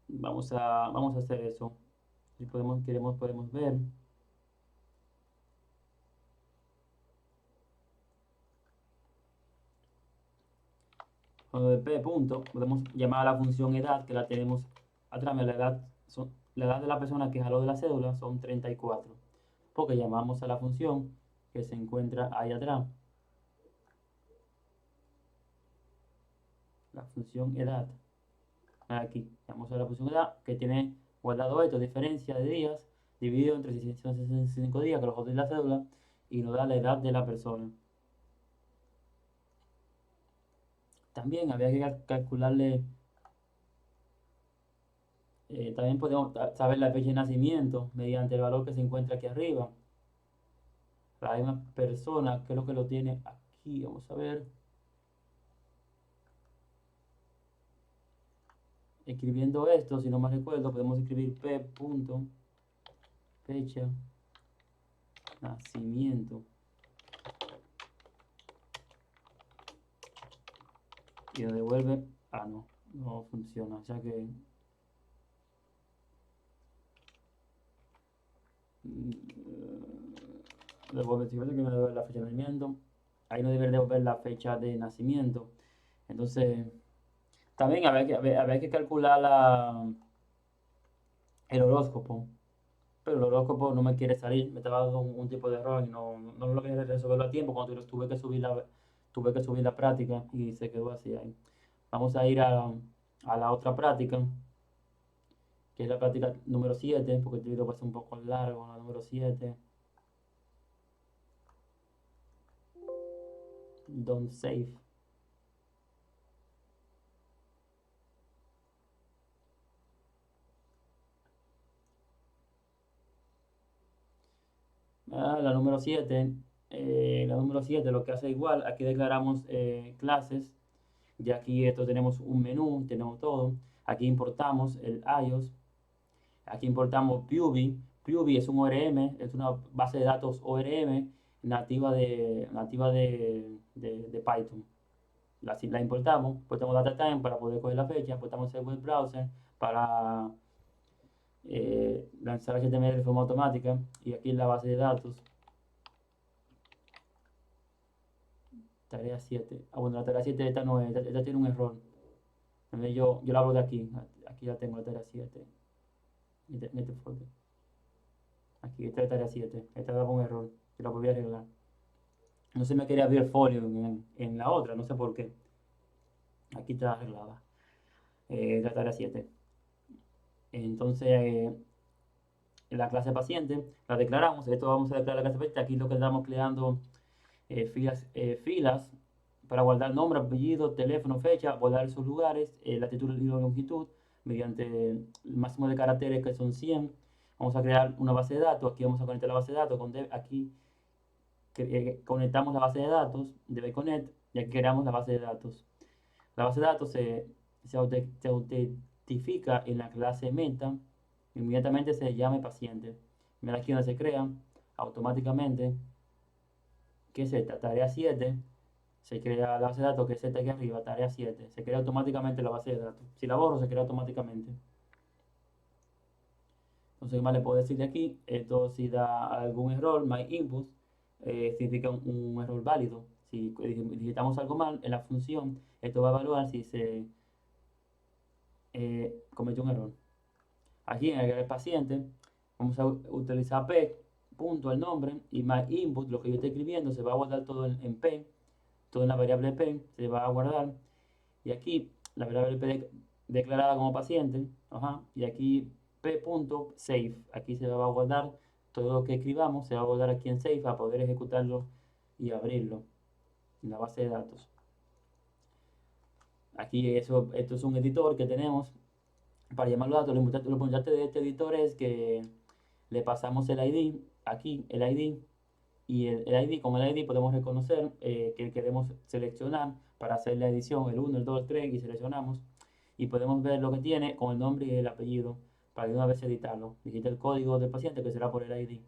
Vamos a hacer eso. Si queremos podemos ver. Cuando de P punto, podemos llamar a la función edad, que la tenemos atrás. La edad de la persona que jaló de la cédula son 34. Porque llamamos a la función que se encuentra ahí atrás. La función edad. Aquí, llamamos a la función edad, que tiene guardado esto, diferencia de días, dividido entre 665 días, que lo jodí la cédula, y nos da la edad de la persona. También había que calcularle, también podemos saber la fecha de nacimiento mediante el valor que se encuentra aquí arriba. La misma persona, que es lo que lo tiene aquí, vamos a ver. Escribiendo esto, si no me recuerdo, podemos escribir P punto, fecha, nacimiento. Y nos devuelve, no funciona, o sea que devuelve, si que me devuelve la fecha de nacimiento, ahí no debería devolver la fecha de nacimiento. Entonces, también había que calcular el horóscopo, pero el horóscopo no me quiere salir, me estaba dando un tipo de error y no lo quería resolverlo a tiempo cuando tuve que subir la práctica y se quedó así ahí. Vamos a ir a la otra práctica, que es la práctica número 7, porque este video va a ser un poco largo, la número 7. Don't save. La número 7, lo que hace igual, aquí declaramos clases, y aquí esto tenemos un menú, tenemos todo. Aquí importamos el iOS, aquí importamos Puby. Puby es un ORM, es una base de datos ORM nativa de Python. La importamos, importamos DataTime para poder coger la fecha, importamos el web browser para lanzar HTML de forma automática, y aquí en la base de datos, tarea 7. Bueno, la tarea 7 esta no es, esta tiene un error. Yo la abro de aquí, aquí ya tengo la tarea 7. En este folder. Aquí, esta es la tarea 7. Esta daba un error, yo la podía arreglar. No se me quería abrir el folio en la otra, no sé por qué. Aquí está arreglada. La tarea 7. Entonces, en la clase paciente la declaramos. Esto vamos a declarar la clase paciente. Aquí lo que estamos creando filas para guardar nombre, apellido, teléfono, fecha, guardar sus lugares, latitud y longitud, mediante el máximo de caracteres que son 100. Vamos a crear una base de datos. Aquí vamos a conectar la base de datos. Aquí conectamos la base de datos de DBConnect, y aquí creamos la base de datos. La base de datos se autentifica en la clase meta. Inmediatamente se llame paciente. Mira aquí donde se crea automáticamente, que es esta tarea 7, se crea la base de datos, que es esta aquí arriba, tarea 7. Se crea automáticamente la base de datos. Si la borro, se crea automáticamente. Entonces, ¿qué más le puedo decir de aquí? Esto si da algún error, my input, significa un error válido. Si digitamos algo mal en la función, esto va a evaluar si se cometió un error. Aquí en el paciente, vamos a utilizar p, punto, el nombre, y my input, lo que yo estoy escribiendo, se va a guardar todo en p, todo en la variable p, se va a guardar. Y aquí, la variable p declarada como paciente, y aquí p.save, aquí se va a guardar todo lo que escribamos, se va a guardar aquí en save para poder ejecutarlo y abrirlo en la base de datos. Aquí esto es un editor que tenemos para llamar los datos. Lo importante de este editor es que le pasamos el ID, aquí el ID, y el ID, con el ID podemos reconocer que queremos seleccionar para hacer la edición, el 1, el 2, el 3, y seleccionamos, y podemos ver lo que tiene con el nombre y el apellido, para de una vez editarlo. Digita el código del paciente, que será por el ID,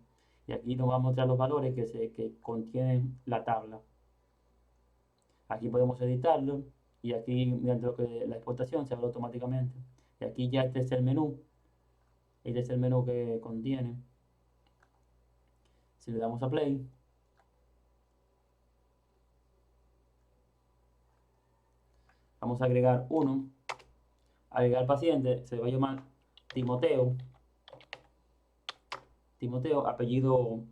y aquí nos va a mostrar los valores que contienen la tabla. Aquí podemos editarlo, y aquí mediante lo que la exportación se abre automáticamente. Y aquí ya este es el menú, este es el menú que contiene. Si le damos a play, vamos a agregar uno, agregar paciente, se va a llamar Timoteo, apellido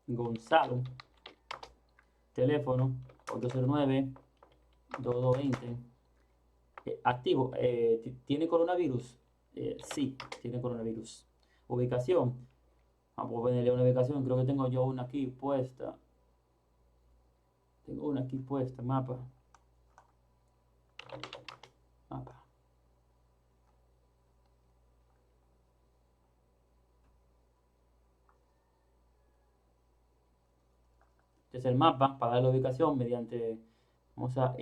Gonzalo, teléfono 809-2220, activo, ¿tiene coronavirus? Sí, tiene coronavirus. Ubicación, vamos a ponerle una ubicación, creo que tengo yo una aquí puesta, mapa. Este es el mapa para dar la ubicación mediante, vamos a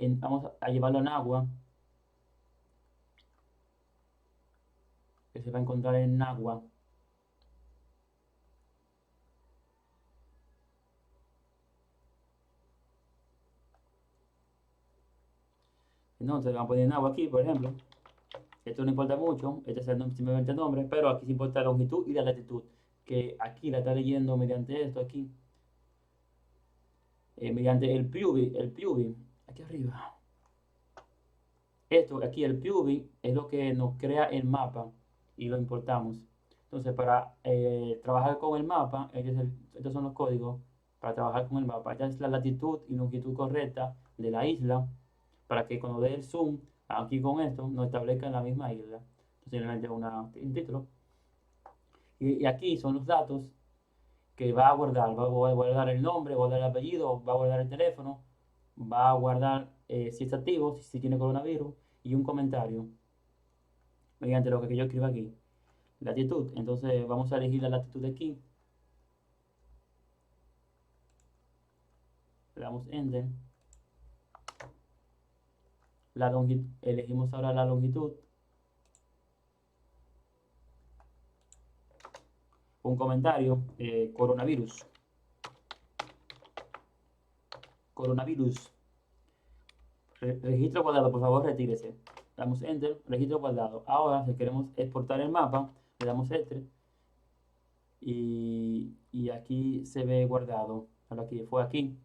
llevarlo en agua, que se va a encontrar en agua. Entonces le vamos a poner en agua aquí, por ejemplo. Esto no importa mucho, este es simplemente el nombre, pero aquí se importa la longitud y la latitud, que aquí la está leyendo mediante esto aquí, mediante el PUBI, aquí arriba. Esto aquí, el PUBI, es lo que nos crea el mapa y lo importamos. Entonces, para trabajar con el mapa, estos son los códigos para trabajar con el mapa. Esta es la latitud y longitud correcta de la isla, para que cuando dé el zoom, aquí con esto, nos establezca en la misma isla. Simplemente un título. Y aquí son los datos que va a guardar. Va a guardar el nombre, va a guardar el apellido, va a guardar el teléfono, va a guardar si está activo, si tiene coronavirus, y un comentario mediante lo que yo escribo aquí. Latitud. Entonces vamos a elegir la latitud de aquí. Le damos Enter. Elegimos ahora la longitud. Un comentario, coronavirus. Registro cuadrado, por favor, retírese. Damos Enter, registro cuadrado. Ahora, si queremos exportar el mapa, le damos Enter. Y aquí se ve guardado. Ahora aquí, fue aquí.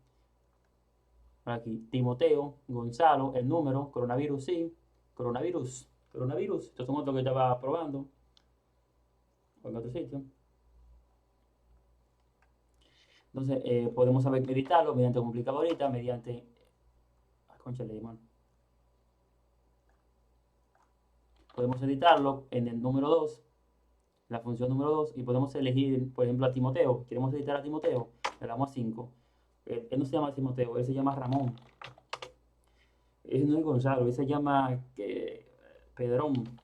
Ahora aquí, Timoteo, Gonzalo, el número, coronavirus, sí. Coronavirus. Estos son otros que estaba probando. O en otro sitio. Entonces, podemos saber editarlo mediante como explicaba ahorita, mediante. Conchale, mano. Podemos editarlo en el número 2, la función número 2, y podemos elegir, por ejemplo, a Timoteo. Queremos editar a Timoteo, le damos a 5. Él no se llama Timoteo, él se llama Ramón. Él no es Gonzalo, él se llama Pedrón.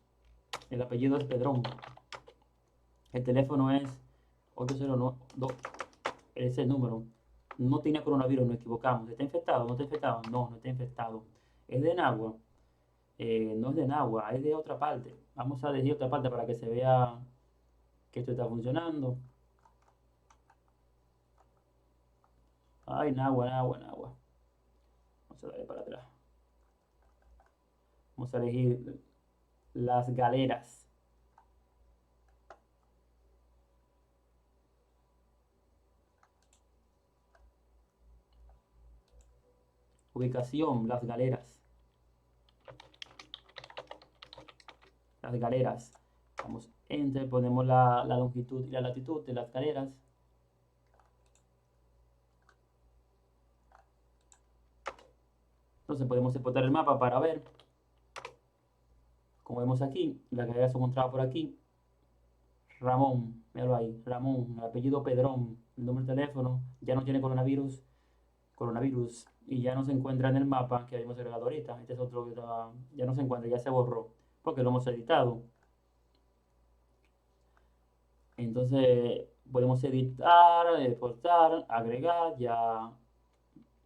El apellido es Pedrón. El teléfono es 802. Ese es el número. No tiene coronavirus, nos equivocamos. ¿Está infectado? ¿No está infectado? No, no está infectado. ¿Es de Nagua? No es de Nagua, es de otra parte. Vamos a elegir otra parte para que se vea que esto está funcionando. Ay, Nagua. Vamos Vamos a darle para atrás. Vamos a elegir las galeras. Ubicación, las galeras. Las galeras. Damos Enter, ponemos la longitud y la latitud de las galeras. Entonces podemos exportar el mapa para ver. Como vemos aquí, las galeras son encontradas por aquí. Ramón, míralo ahí, Ramón, el apellido Pedrón, el número de teléfono, ya no tiene coronavirus, y ya no se encuentra en el mapa que habíamos agregado ahorita. Este es otro que ya no se encuentra, ya se borró, porque lo hemos editado. Entonces podemos editar, exportar, agregar, ya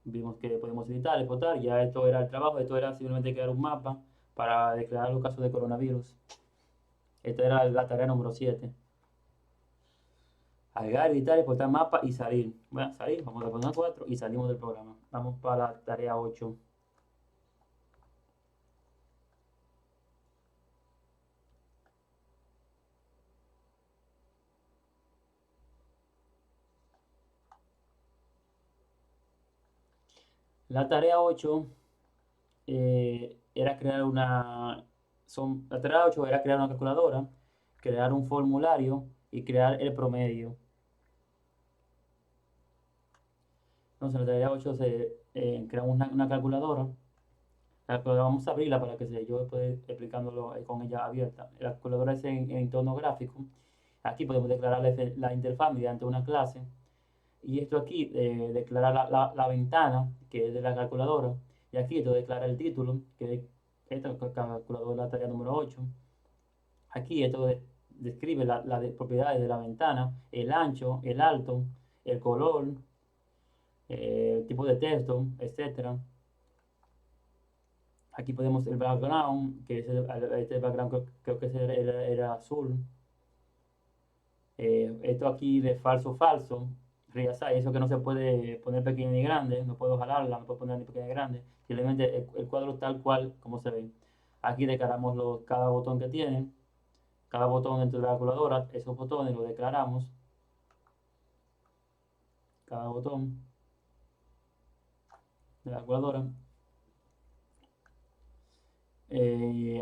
vimos que podemos editar, exportar, ya esto era el trabajo, esto era simplemente crear un mapa para declarar los casos de coronavirus. Esta era la tarea número 7. Agregar, editar, exportar mapa y salir. Bueno, salir, vamos a poner 4 y salimos del programa. Vamos para la tarea 8. La tarea 8 era crear la tarea 8 era crear una calculadora, crear un formulario y crear el promedio. Entonces, en la tarea 8 se crea una calculadora. Vamos a abrirla para que yo pueda explicándolo con ella abierta. La calculadora es en entorno gráfico. Aquí podemos declarar la interfaz mediante una clase. Y esto aquí declara la ventana, que es de la calculadora. Y aquí esto declara el título, que es esta calculadora, la tarea número 8. Aquí esto describe las propiedades de la ventana, el ancho, el alto, el color, el tipo de texto, etcétera. Aquí podemos el background, que es este background creo que era azul. Esto aquí de falso, falso, resize, eso que no se puede poner pequeño ni grande, no puedo jalarla, no puedo poner ni pequeño ni grande, simplemente el cuadro tal cual como se ve. Aquí declaramos cada botón que tiene, cada botón dentro de la calculadora, esos botones los declaramos, cada botón de la calculadora.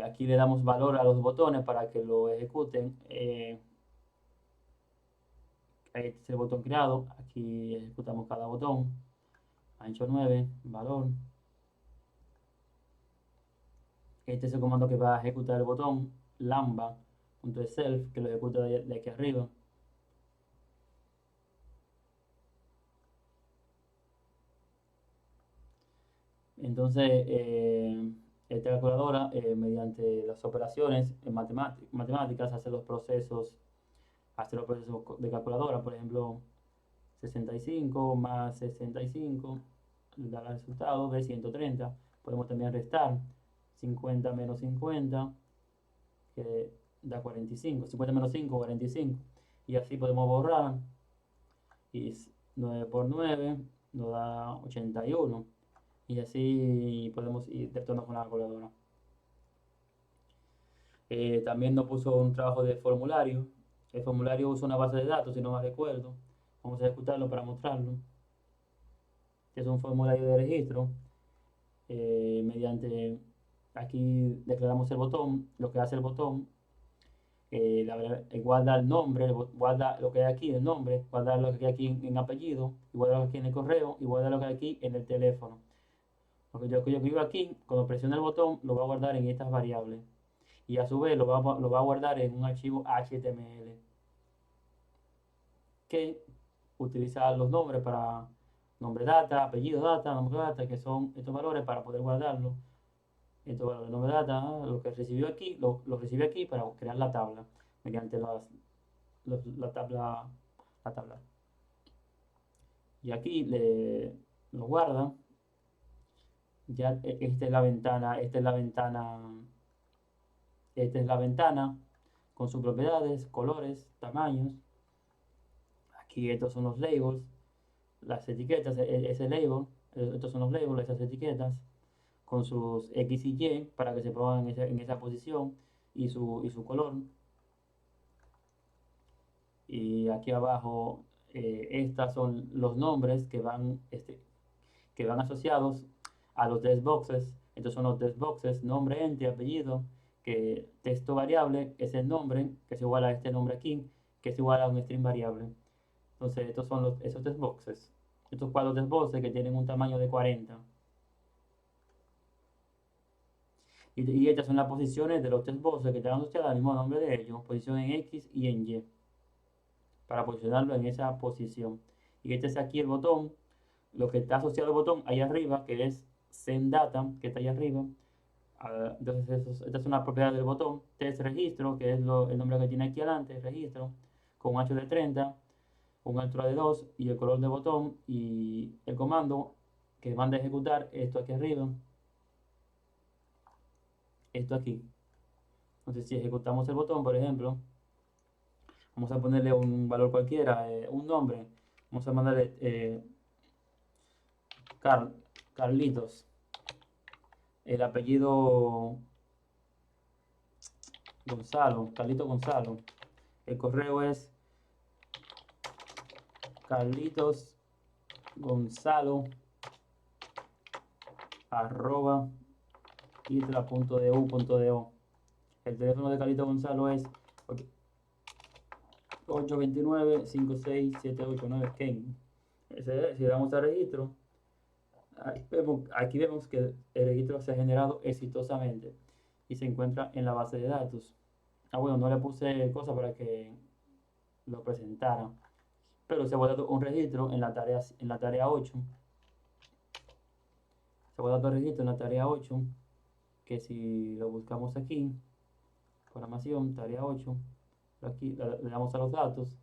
Aquí le damos valor a los botones para que lo ejecuten. Este es el botón creado, aquí ejecutamos cada botón, ancho 9, valor. Este es el comando que va a ejecutar el botón, lamba.self, que lo ejecuta de aquí arriba. Entonces, esta calculadora, mediante las operaciones matemáticas, hace los procesos de calculadora. Por ejemplo, 65 más 65 da el resultado de 130. Podemos también restar 50 menos 50, que da 45. 50 menos 5, 45. Y así podemos borrar. Y 9 por 9 nos da 81. Y así podemos ir de tono con la calculadora. También nos puso un trabajo de formulario. El formulario usa una base de datos, si no me recuerdo. Vamos a ejecutarlo para mostrarlo. Este es un formulario de registro. Mediante aquí declaramos el botón, lo que hace el botón. Guarda el nombre, guarda lo que hay aquí, el nombre, guarda lo que hay aquí en apellido, y guarda lo que hay en el correo, y guarda lo que hay aquí en el teléfono. Lo que yo escribo aquí, cuando presione el botón, lo va a guardar en estas variables. Y a su vez lo va a guardar en un archivo HTML que utiliza los nombres para nombre data, apellido data, nombre data, que son estos valores para poder guardarlo. Estos valores de nombre data, lo que recibió aquí, lo recibe aquí para crear la tabla mediante la tabla. Y aquí lo guarda. Ya esta es la ventana, esta es la ventana con sus propiedades, colores, tamaños. Aquí estos son los labels, las etiquetas, ese label. Estos son los labels, esas etiquetas, con sus X y Y para que se pongan en esa posición y su color. Y aquí abajo, estas son los nombres que van asociados a los test boxes. Estos son los test boxes, nombre, ente, apellido, que texto variable es el nombre, que es igual a este nombre aquí, que es igual a un string variable. Entonces, estos son esos test boxes. Estos cuadros test boxes que tienen un tamaño de 40. Y estas son las posiciones de los test boxes que están asociadas al mismo nombre de ellos, posición en X y en Y, para posicionarlo en esa posición. Y este es aquí el botón, lo que está asociado al botón ahí arriba, que es Send Data, que está ahí arriba. Entonces, esta es una propiedad del botón. Test registro, que es el nombre que tiene aquí adelante, registro, con un H de 30, un altura de 2 y el color del botón y el comando que manda a ejecutar esto aquí arriba, esto aquí. Entonces, si ejecutamos el botón, por ejemplo, vamos a ponerle un valor cualquiera, un nombre. Vamos a mandarle Carlitos. El apellido Gonzalo, Carlito Gonzalo. El correo es Carlitos Gonzalo arroba itla.du.do. El teléfono de Carlito Gonzalo es 829-56789 Ken. Si le damos a registro, aquí vemos que el registro se ha generado exitosamente y se encuentra en la base de datos. Bueno, no le puse cosa para que lo presentara, pero se ha guardado un registro en la tarea 8. Se ha guardado el registro en la tarea 8, que si lo buscamos aquí, programación, tarea 8, aquí le damos a los datos.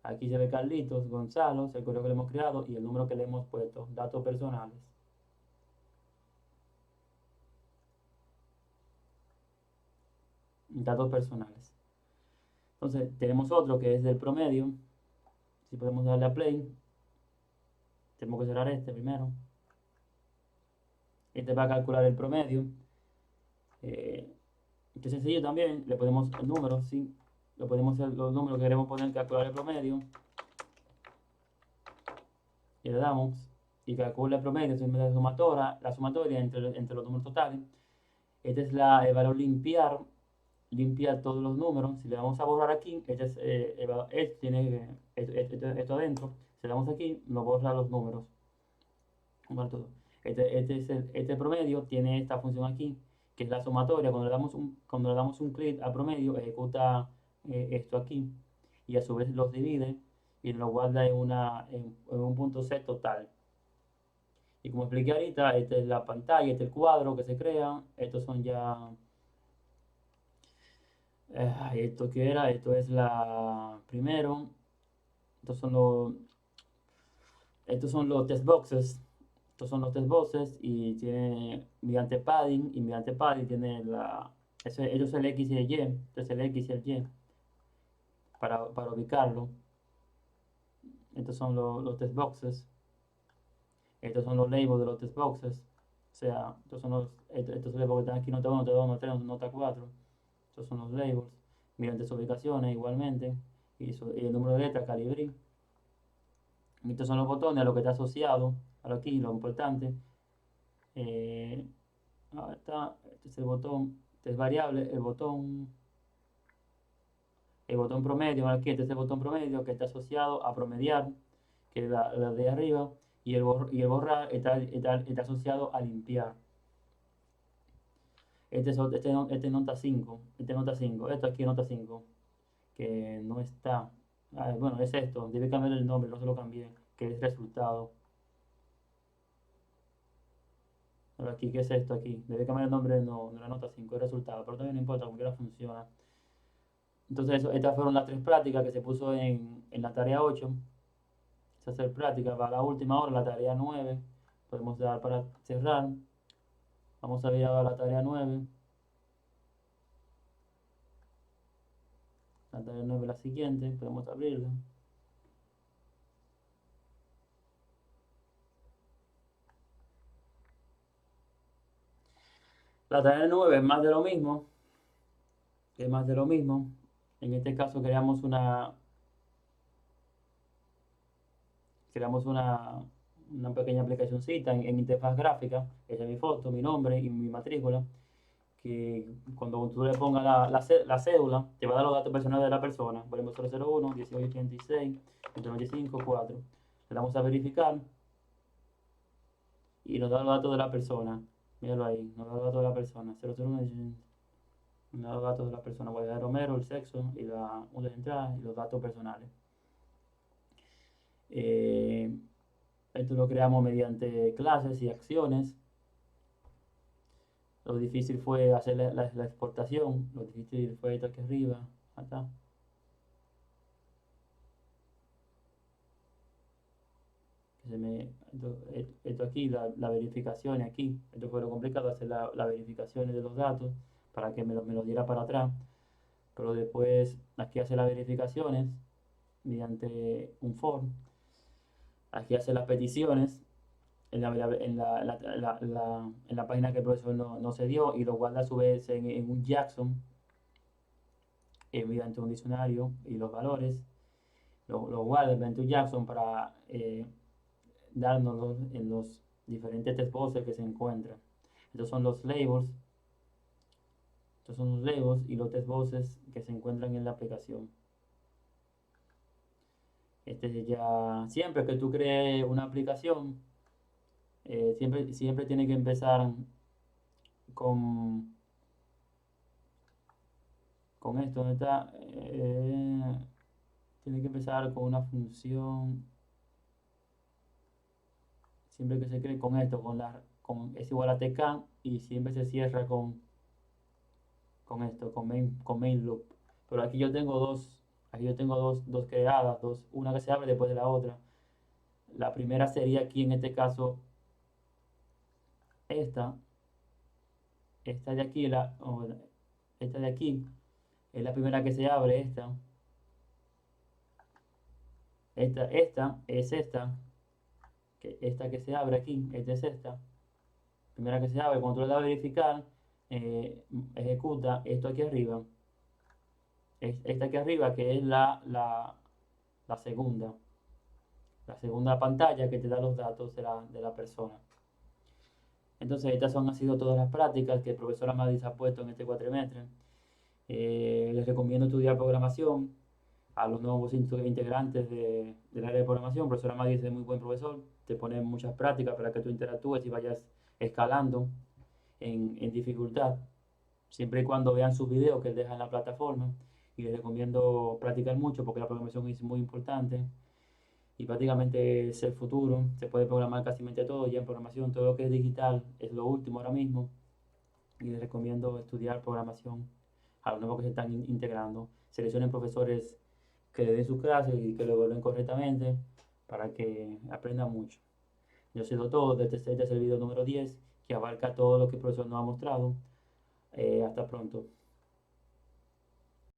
Aquí se ve Carlitos, Gonzalo, el correo que le hemos creado y el número que le hemos puesto, datos personales. Datos personales. Entonces, tenemos otro que es del promedio. Si podemos darle a play, tenemos que cerrar este primero. Este va a calcular el promedio. Este es sencillo también, le ponemos el número, sí. Lo podemos hacer los números que queremos poner, calcular el promedio. Y le damos y calcula el promedio, la sumatoria entre los números totales. Este es el valor limpiar todos los números. Si le damos a borrar aquí, tiene esto adentro. Si le damos aquí, nos borra los números. Este promedio tiene esta función aquí, que es la sumatoria. Cuando le damos un clic al promedio, ejecuta esto aquí y a su vez los divide y lo guarda en un punto C total. Y como expliqué ahorita, esta es la pantalla, este es el cuadro que se crea. Estos son ya... ¿esto qué era? Esto es la... Primero, estos son los test boxes. Estos son los test boxes y tiene mediante padding tiene ellos el X y el Y, entonces el X y el Y para ubicarlo. Estos son los test boxes. Estos son los labels de los test boxes. O sea, estos labels que están aquí, nota 1, nota 2, nota 3, nota 4. Estos son los labels. Mediante sus ubicaciones igualmente. Y el número de letras, calibre. Estos son los botones a lo que está asociado. Ahora aquí, lo importante. Está, este es el botón, este es variable, el botón promedio, aquí este es el botón promedio que está asociado a promediar, que es la de arriba, y el borrar está asociado a limpiar. Este nota 5, esto aquí es nota 5, que no está, bueno, es esto, debe cambiar el nombre, no se lo cambié, que es resultado. Ahora aquí, ¿qué es esto aquí? Debe cambiar el nombre, no la nota 5, es resultado, pero también no importa, como quiera funciona. Entonces, estas fueron las 3 prácticas que se puso en la tarea 8. Se hace práctica para la última hora, la tarea 9. Podemos dar para cerrar. Vamos a ver ahora la tarea 9. La tarea 9 es la siguiente, podemos abrirla. La tarea 9 es más de lo mismo, es más de lo mismo. En este caso creamos una pequeña aplicacioncita en interfaz gráfica. Esa es mi foto, mi nombre y mi matrícula. Que cuando tú le pongas la cédula, te va a dar los datos personales de la persona. Por ejemplo, 001, 1886, 195, 4. Le damos a verificar y nos da los datos de la persona. Míralo ahí, nos da los datos de la persona. 001, nos da los datos de la persona. Voy a dar Romero, el sexo y la una de entrada y los datos personales. Eh, Esto lo creamos mediante clases y acciones. Lo difícil fue hacer la exportación. Lo difícil fue esto aquí arriba. Acá. Esto aquí, la verificación aquí. Esto fue lo complicado, hacer las verificaciones de los datos para que me lo diera para atrás. Pero después aquí hace las verificaciones mediante un form. Aquí hace las peticiones en la página que el profesor no se dio y lo guarda a su vez en un Jackson mediante un diccionario y los valores. Lo guarda mediante un Jackson para dárnoslos en los diferentes test boxes que se encuentran. Estos son los labels. Estos son los labels y los test boxes que se encuentran en la aplicación. Siempre que tú crees una aplicación, siempre tiene que empezar con, con esto, ¿dónde está? Tiene que empezar con una función, siempre que se cree con esto, es igual a tk y siempre se cierra con esto, con main loop. Pero aquí yo tengo dos creadas, una que se abre después de la otra. La primera sería aquí en este caso esta, esta de aquí, esta de aquí es la primera que se abre, esta es esta que se abre aquí, esta es esta, primera que se abre. Cuando tú le das a verificar, ejecuta esto aquí arriba, esta aquí arriba que es la segunda, la segunda pantalla que te da los datos de la persona. Entonces estas han sido todas las prácticas que el profesor Amadis ha puesto en este cuatrimestre. Les recomiendo estudiar programación a los nuevos integrantes del área de programación. El profesor Amadis es muy buen profesor, te pone muchas prácticas para que tú interactúes y vayas escalando en dificultad, siempre y cuando vean sus videos que él deja en la plataforma. Y les recomiendo practicar mucho porque la programación es muy importante y prácticamente es el futuro. Se puede programar casi todo ya en programación, todo lo que es digital es lo último ahora mismo. Y les recomiendo estudiar programación a los nuevos que se están integrando. Seleccionen profesores que le den sus clases y que lo evalúen correctamente para que aprendan mucho. Yo sé todo, este es el video número 10 que abarca todo lo que el profesor nos ha mostrado. Hasta pronto.